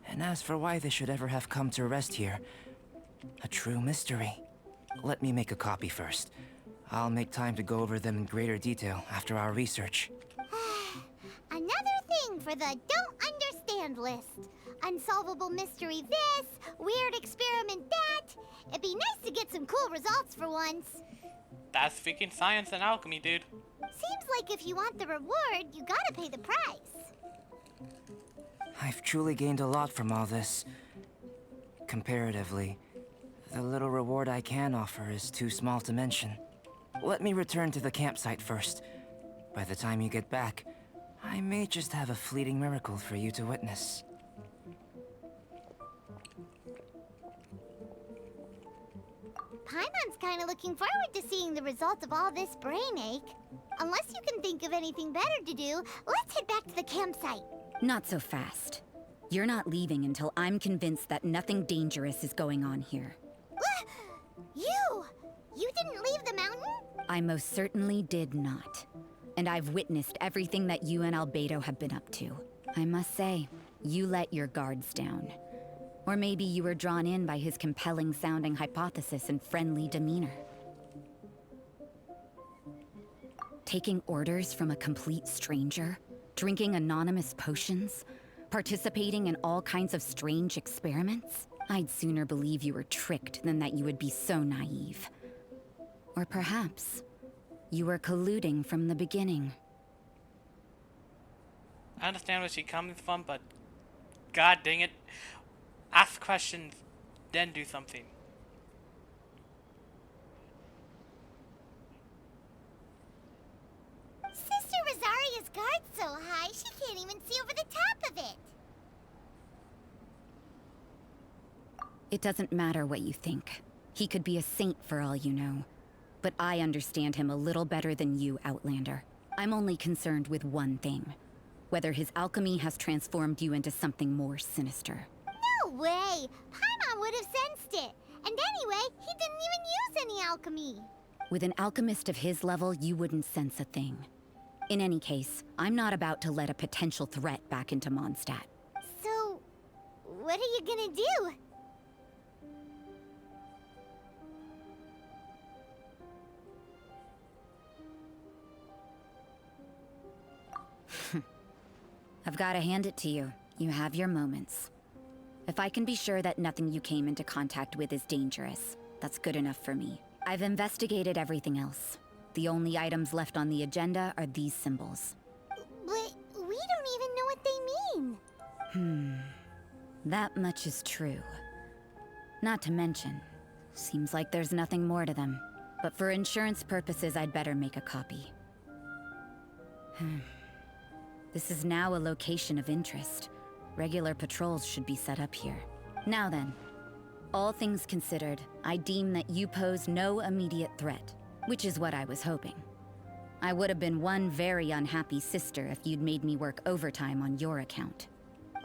And as for why they should ever have come to rest here, a true mystery. Let me make a copy first. I'll make time to go over them in greater detail after our research. Another thing for the don't understand list. Unsolvable mystery this, weird experiment that. It'd be nice to get some cool results for once. That's freaking science and alchemy, dude. Seems like if you want the reward, you gotta pay the price. I've truly gained a lot from all this. Comparatively, the little reward I can offer is too small to mention. Let me return to the campsite first. By the time you get back, I may just have a fleeting miracle for you to witness. Paimon's kinda looking forward to seeing the result of all this brain ache. Unless you can think of anything better to do, let's head back to the campsite. Not so fast. You're not leaving until I'm convinced that nothing dangerous is going on here. You! You didn't leave the mountain? I most certainly did not. And I've witnessed everything that you and Albedo have been up to. I must say, you let your guards down. Or maybe you were drawn in by his compelling sounding hypothesis and friendly demeanor. Taking orders from a complete stranger, drinking anonymous potions, participating in all kinds of strange experiments? I'd sooner believe you were tricked than that you would be so naive. Or perhaps you were colluding from the beginning. I understand where she's coming from, but god dang it. Ask questions, then do something. Sister Rosaria's guard's so high, she can't even see over the top of it. It doesn't matter what you think. He could be a saint for all you know. But I understand him a little better than you, Outlander. I'm only concerned with one thing. Whether his alchemy has transformed you into something more sinister. No way! Paimon would have sensed it. And anyway, he didn't even use any alchemy. With an alchemist of his level, you wouldn't sense a thing. In any case, I'm not about to let a potential threat back into Mondstadt. So, what are you gonna do? I've got to hand it to you. You have your moments. If I can be sure that nothing you came into contact with is dangerous, that's good enough for me. I've investigated everything else. The only items left on the agenda are these symbols. But we don't even know what they mean. That much is true. Not to mention, seems like there's nothing more to them. But for insurance purposes, I'd better make a copy. This is now a location of interest. Regular patrols should be set up here. Now then, all things considered, I deem that you pose no immediate threat, which is what I was hoping. I would have been one very unhappy sister if you'd made me work overtime on your account.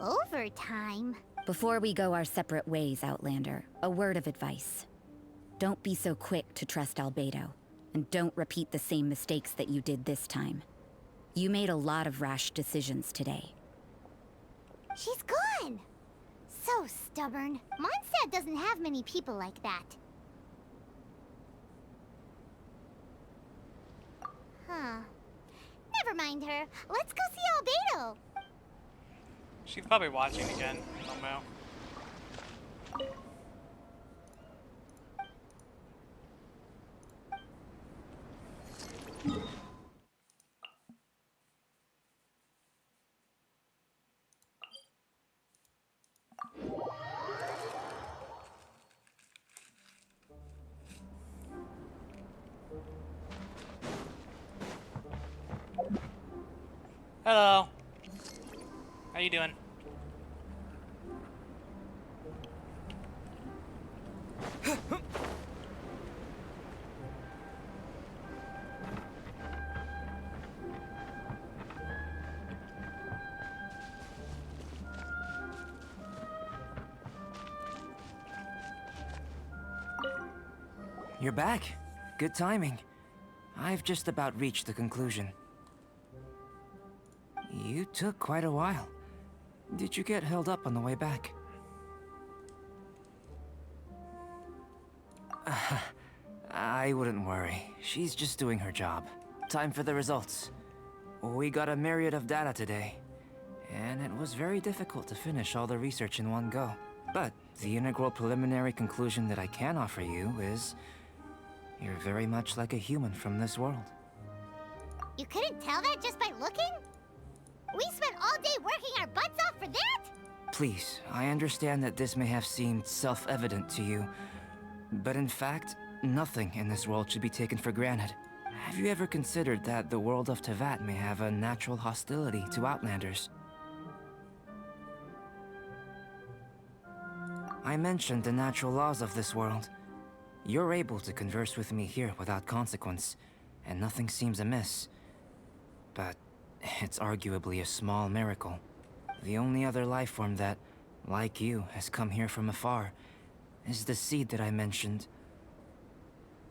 Overtime? Before we go our separate ways, Outlander, a word of advice. Don't be so quick to trust Albedo, and don't repeat the same mistakes that you did this time. You made a lot of rash decisions today. She's gone! So stubborn. Mondstadt doesn't have many people like that. Huh. Never mind her. Let's go see Albedo. She's probably watching again somehow. Hello. How you doing? You're back. Good timing. I've just about reached the conclusion. You took quite a while. Did you get held up on the way back? I wouldn't worry. She's just doing her job. Time for the results. We got a myriad of data today, and it was very difficult to finish all the research in one go. But the integral preliminary conclusion that I can offer you is you're very much like a human from this world. You couldn't tell that just by looking? We spent all day working our butts off for that? Please, I understand that this may have seemed self-evident to you, but in fact, nothing in this world should be taken for granted. Have you ever considered that the world of Teyvat may have a natural hostility to Outlanders? I mentioned the natural laws of this world. You're able to converse with me here without consequence, and nothing seems amiss. But it's arguably a small miracle. The only other life form that, like you, has come here from afar is the seed that I mentioned.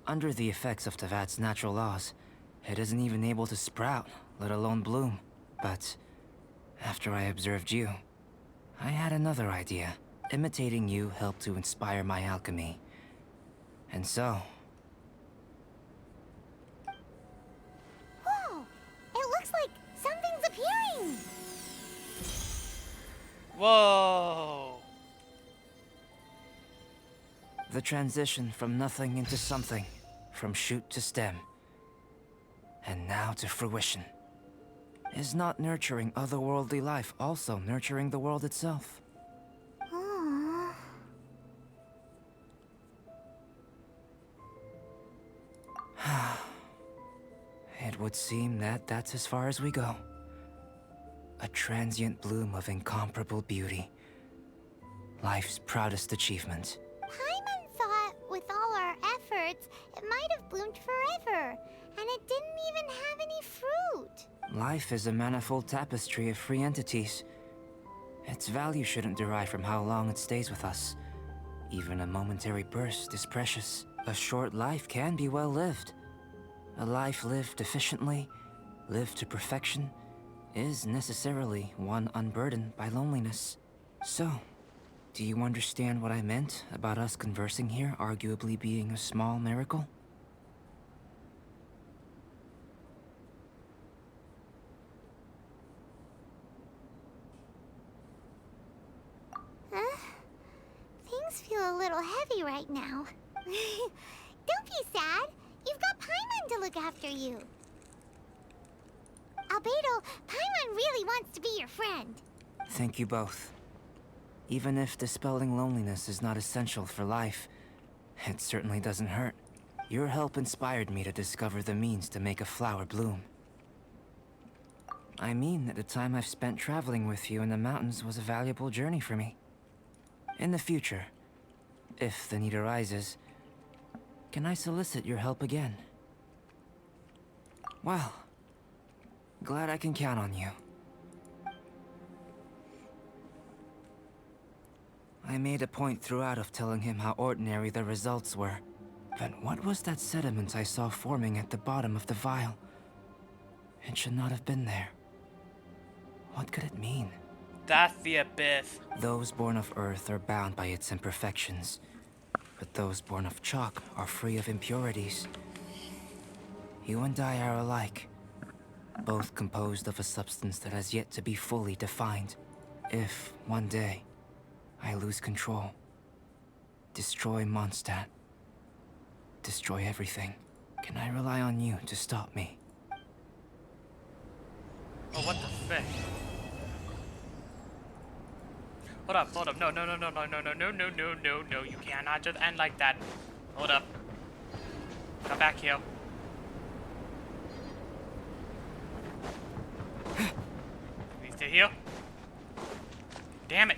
Under the effects of Teyvat's natural laws, it isn't even able to sprout, let alone bloom. But after I observed you, I had another idea. Imitating you helped to inspire my alchemy. And so, Whoa! It looks like something's appearing! Whoa! the transition from nothing into something, from shoot to stem, and now to fruition. Is not nurturing otherworldly life also nurturing the world itself? Aww. It would seem that that's as far as we go. A transient bloom of incomparable beauty. Life's proudest achievement. Paimon thought with all our efforts, it might have bloomed forever, and it didn't even have any fruit. Life is a manifold tapestry of free entities. Its value shouldn't derive from how long it stays with us. Even a momentary burst is precious. A short life can be well lived. A life lived efficiently, lived to perfection, is necessarily one unburdened by loneliness. So, do you understand what I meant about us conversing here arguably being a small miracle? Huh? Things feel a little heavy right now. Don't be sad. You've got Paimon to look after you. Albedo, Paimon really wants to be your friend. Thank you both. Even if dispelling loneliness is not essential for life, it certainly doesn't hurt. Your help inspired me to discover the means to make a flower bloom. I mean that the time I've spent traveling with you in the mountains was a valuable journey for me. In the future, if the need arises, can I solicit your help again? Well, glad I can count on you. I made a point throughout of telling him how ordinary the results were. But what was that sediment I saw forming at the bottom of the vial? It should not have been there. What could it mean? That's the abyss. Those born of Earth are bound by its imperfections, but those born of chalk are free of impurities. You and I are alike, both composed of a substance that has yet to be fully defined. If, one day, I lose control, destroy Mondstadt, destroy everything, can I rely on you to stop me? Oh, what the fish? Hold up, hold up. No, no, no, no, no, no, no, no, no, no, no, no. You cannot just end like that. Hold up. Come back here. We stay here. Damn it.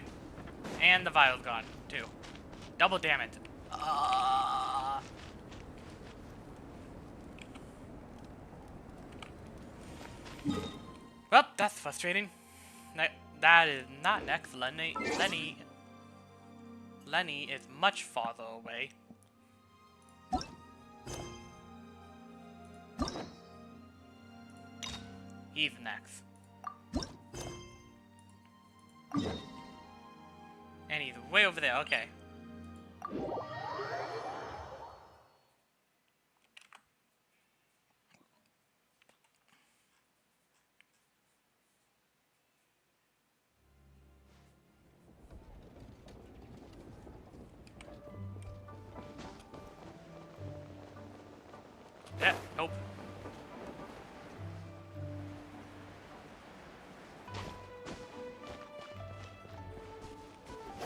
And the vial's gone, too. Double damn it. Well, that's frustrating. That is not next. Lenny is much farther away. He's next. And he's way over there, okay. Yeah, nope.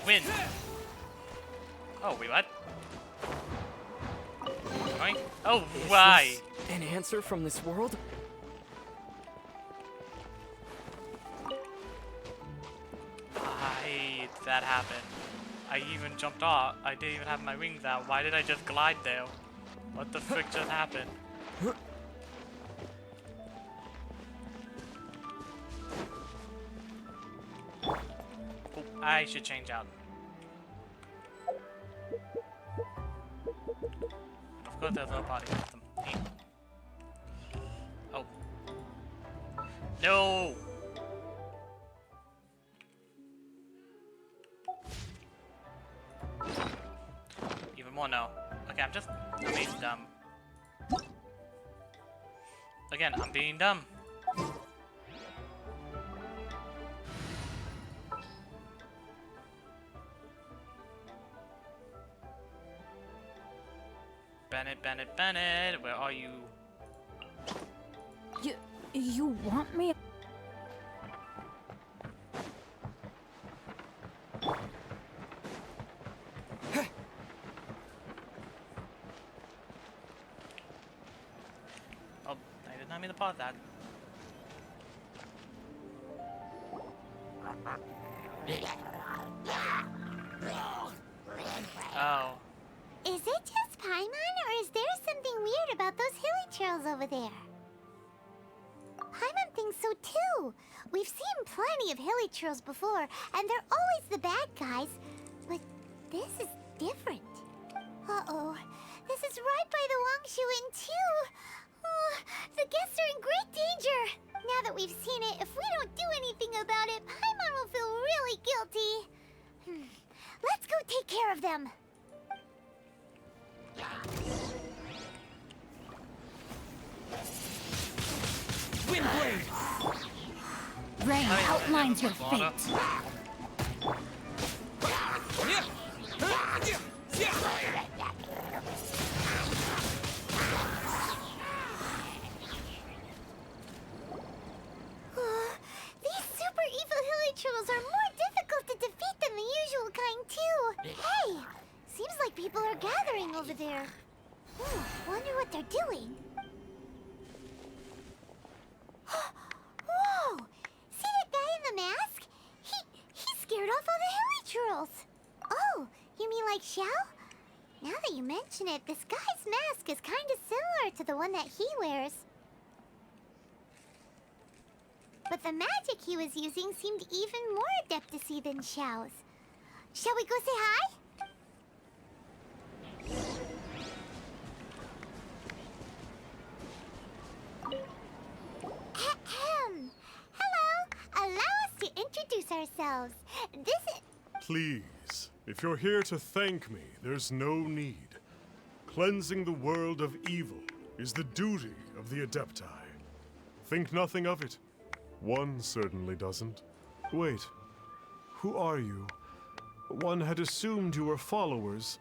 Win. Oh, wait, what? Right? Oh, why? An answer from this world? Why did that happen? I even jumped off. I didn't even have my wings out. Why did I just glide there? What the frick just happened? Oh, I should change out. Of course, there's no body system. Oh. No! Well, no. Okay, I'm being dumb. Again, I'm being dumb. Bennett, where are you? You want me? Oh, I did not mean to pause that. Oh. Is it just Paimon, or is there something weird about those hilly trails over there? Paimon thinks so too. We've seen plenty of hilly trails before, and they're always the bad guys. But this is different. Uh-oh. This is right by the Wangshu Inn too. Oh, the guests are in great danger. Now that we've seen it, if we don't do anything about it, Paimon will feel really guilty. Let's go take care of them. Rain outlines your fate. These super evil hilly trolls are more difficult to defeat than the usual kind too. Hey, seems like people are gathering over there. Wonder what they're doing. Whoa! See that guy in the mask? He scared off all the hilly trolls. Oh, you mean like Xiao? Now that you mention it, this guy's mask is kind of similar to the one that he wears. But the magic he was using seemed even more adeptacy than Xiao's. Shall we go say hi? Ahem. Hello. Allow us to introduce ourselves. This is... Please, if you're here to thank me, there's no need. Cleansing the world of evil is the duty of the Adepti. Think nothing of it. One certainly doesn't. Wait, who are you? One had assumed you were followers,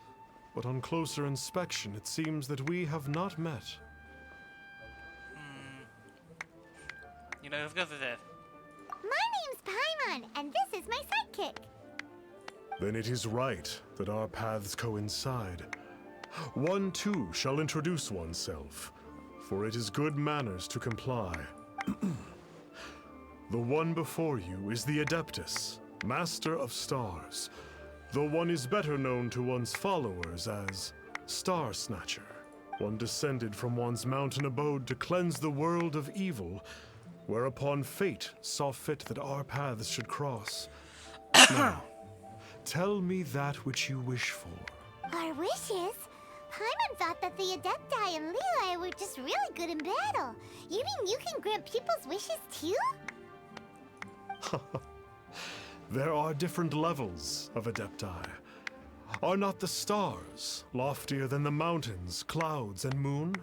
but on closer inspection it seems that we have not met. You know, let's go through this. My name's Paimon, and this is my sidekick. Then it is right that our paths coincide. One too shall introduce oneself, for it is good manners to comply. The one before you is the Adeptus, Master of Stars, though one is better known to one's followers as Star Snatcher. One descended from one's mountain abode to cleanse the world of evil, whereupon fate saw fit that our paths should cross. Now, tell me that which you wish for. Our wishes? Paimon thought that the Adepti and Leela were just really good in battle. You mean you can grant people's wishes too? There are different levels of Adepti. Are not the stars loftier than the mountains, clouds, and moon?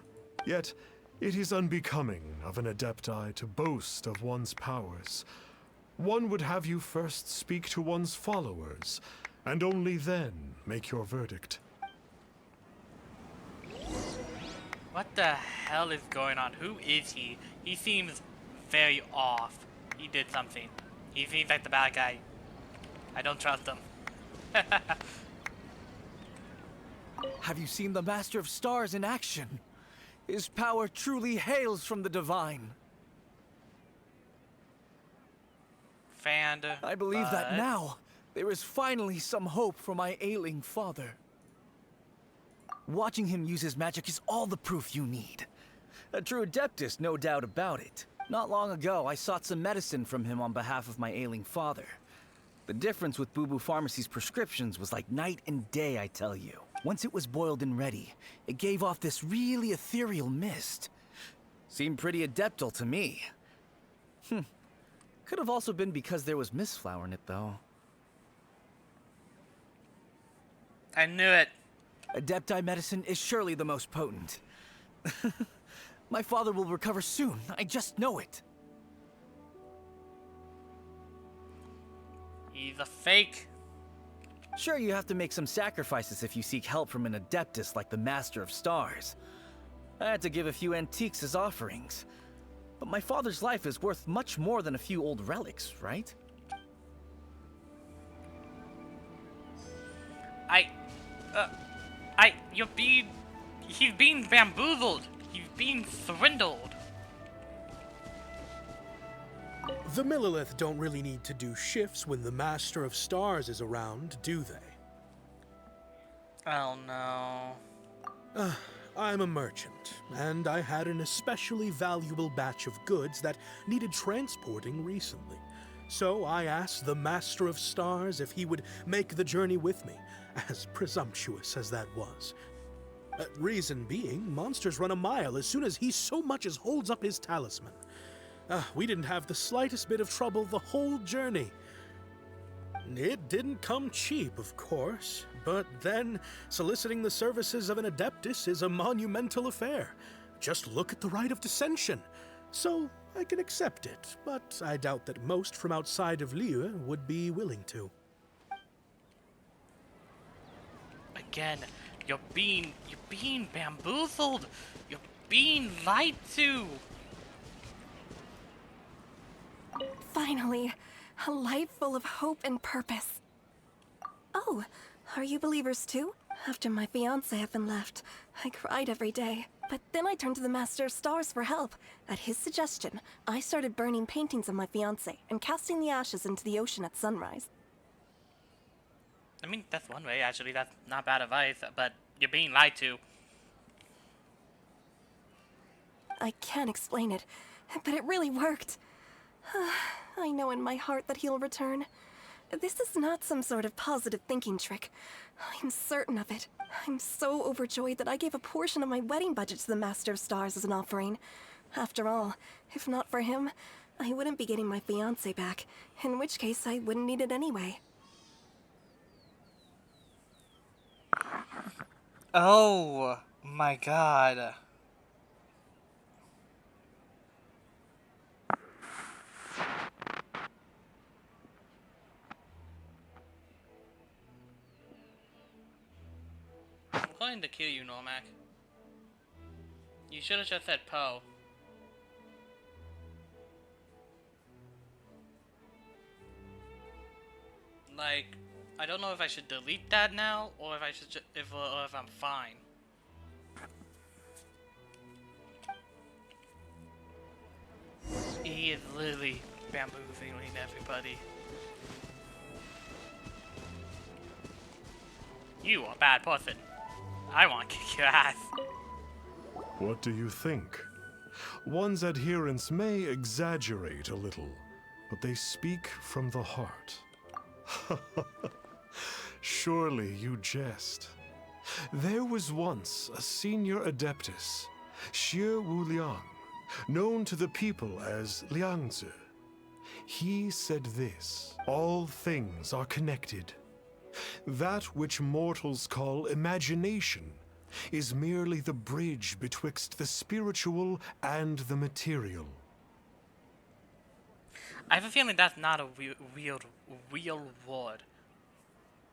Yet, it is unbecoming of an Adepti to boast of one's powers. One would have you first speak to one's followers, and only then make your verdict. What the hell is going on? Who is he? He seems very off. He did something. He seems like the bad guy. I don't trust him. Have you seen the Master of Stars in action? His power truly hails from the divine. I believe that now there is finally some hope for my ailing father. Watching him use his magic is all the proof you need. A true Adeptus, no doubt about it. Not long ago, I sought some medicine from him on behalf of my ailing father. The difference with Boo Boo Pharmacy's prescriptions was like night and day, I tell you. Once it was boiled and ready, it gave off this really ethereal mist. Seemed pretty adeptal to me. Could have also been because there was mistflower in it, though. I knew it. Adepti medicine is surely the most potent. My father will recover soon. I just know it. He's a fake. Sure, you have to make some sacrifices if you seek help from an Adeptus like the Master of Stars. I had to give a few antiques as offerings. But my father's life is worth much more than a few old relics, right? He's being bamboozled. He's being swindled. The Millilith don't really need to do shifts when the Master of Stars is around, do they? Oh no. I'm a merchant, and I had an especially valuable batch of goods that needed transporting recently. So I asked the Master of Stars if he would make the journey with me, as presumptuous as that was. Reason being, monsters run a mile as soon as he so much as holds up his talisman. We didn't have the slightest bit of trouble the whole journey. It didn't come cheap, of course, but then soliciting the services of an Adeptus is a monumental affair. Just look at the Rite of Dissension. So I can accept it, but I doubt that most from outside of Liyue would be willing to. Again, you're being bamboozled. You're being lied to. Finally, a life full of hope and purpose. Oh, are you believers too? After my fiancé had been left, I cried every day. But then I turned to the Master of Stars for help. At his suggestion, I started burning paintings of my fiancé and casting the ashes into the ocean at sunrise. I mean, that's one way, actually. That's not bad advice, but you're being lied to. I can't explain it, but it really worked. I know in my heart that he'll return. This is not some sort of positive thinking trick. I'm certain of it. I'm so overjoyed that I gave a portion of my wedding budget to the Master of Stars as an offering. After all, if not for him, I wouldn't be getting my fiancé back, in which case I wouldn't need it anyway. Oh my god. I'm going to kill you, Normac. You should have just said Poe. Like, I don't know if I should delete that now, or if I should, or if I'm fine. He is literally bamboozling everybody. You are a bad person. I want to kick your ass. What do you think? One's adherents may exaggerate a little, but they speak from the heart. Surely you jest. There was once a senior Adeptus, Xie Wuliang, known to the people as Liangzi. He said this: all things are connected. That which mortals call imagination is merely the bridge betwixt the spiritual and the material. I have a feeling that's not a real word.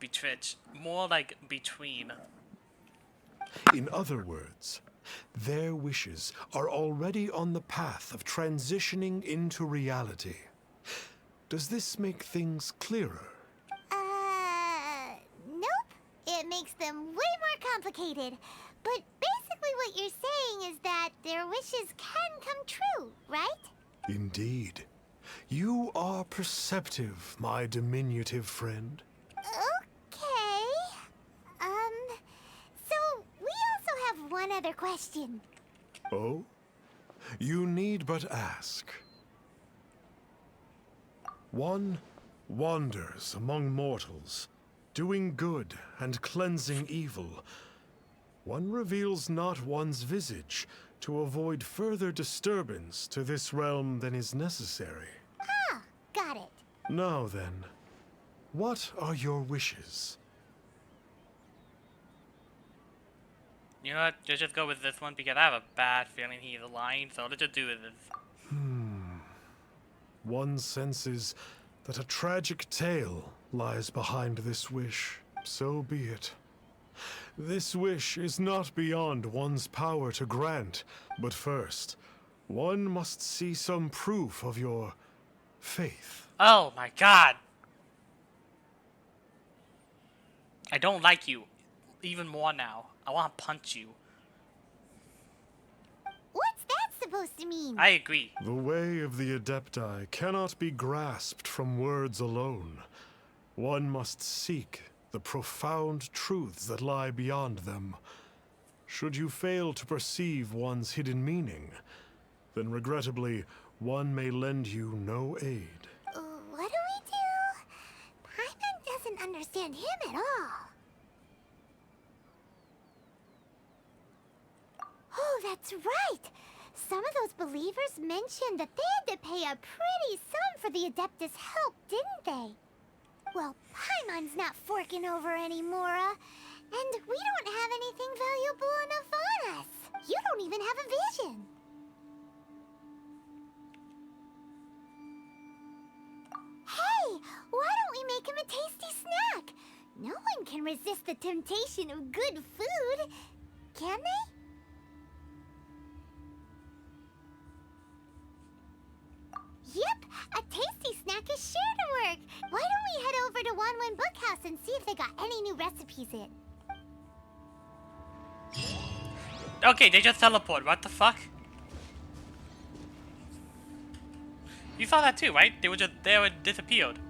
Betwixt. More like between. In other words, their wishes are already on the path of transitioning into reality. Does this make things clearer? Nope. It makes them way more complicated. But basically what you're saying is that their wishes can come true, right? Indeed. You are perceptive, my diminutive friend. Okay. So we also have one other question. Oh? You need but ask. One wanders among mortals, doing good and cleansing evil. One reveals not one's visage to avoid further disturbance to this realm than is necessary. Ah, got it. Now then, what are your wishes? You know what? Let's just go with this one because I have a bad feeling he's lying, so let's just do this. One senses that a tragic tale lies behind this wish. So be it. This wish is not beyond one's power to grant, but first, one must see some proof of your faith. Oh my god! I don't like you. Even more now. I want to punch you. What's that supposed to mean? I agree. The way of the Adepti cannot be grasped from words alone. One must seek the profound truths that lie beyond them. Should you fail to perceive one's hidden meaning, then regrettably, one may lend you no aid. What do we do? Paimon doesn't understand him at all. Oh, that's right! Some of those believers mentioned that they had to pay a pretty sum for the Adeptus' help, didn't they? Well, Paimon's not forking over anymore, and we don't have anything valuable enough on us. You don't even have a vision. Hey, why don't we make him a tasty snack? No one can resist the temptation of good food, can they? Yep, a tasty snack is sure to work. Why don't we head over to Wanwen Bookhouse and see if they got any new recipes in? Okay, they just teleport. What the fuck? You saw that too, right? They were just there and disappeared.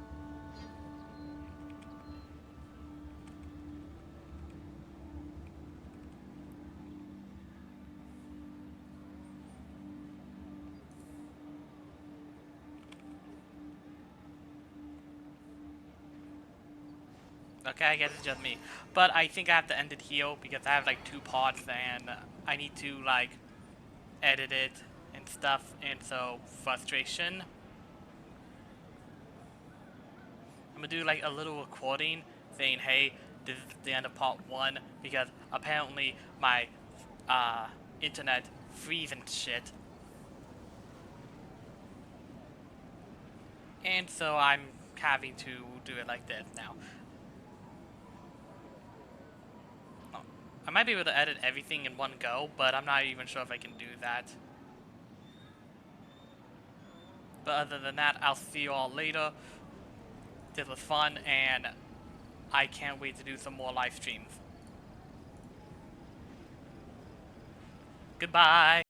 Okay, I guess it's just me. But I think I have to end it here because I have like 2 parts and I need to like edit it and stuff, and so frustration. I'm gonna do like a little recording saying, hey, this is the end of part 1 because apparently my internet freezing shit. And so I'm having to do it like this now. I might be able to edit everything in one go, but I'm not even sure if I can do that. But other than that, I'll see you all later. This was fun, and I can't wait to do some more live streams. Goodbye!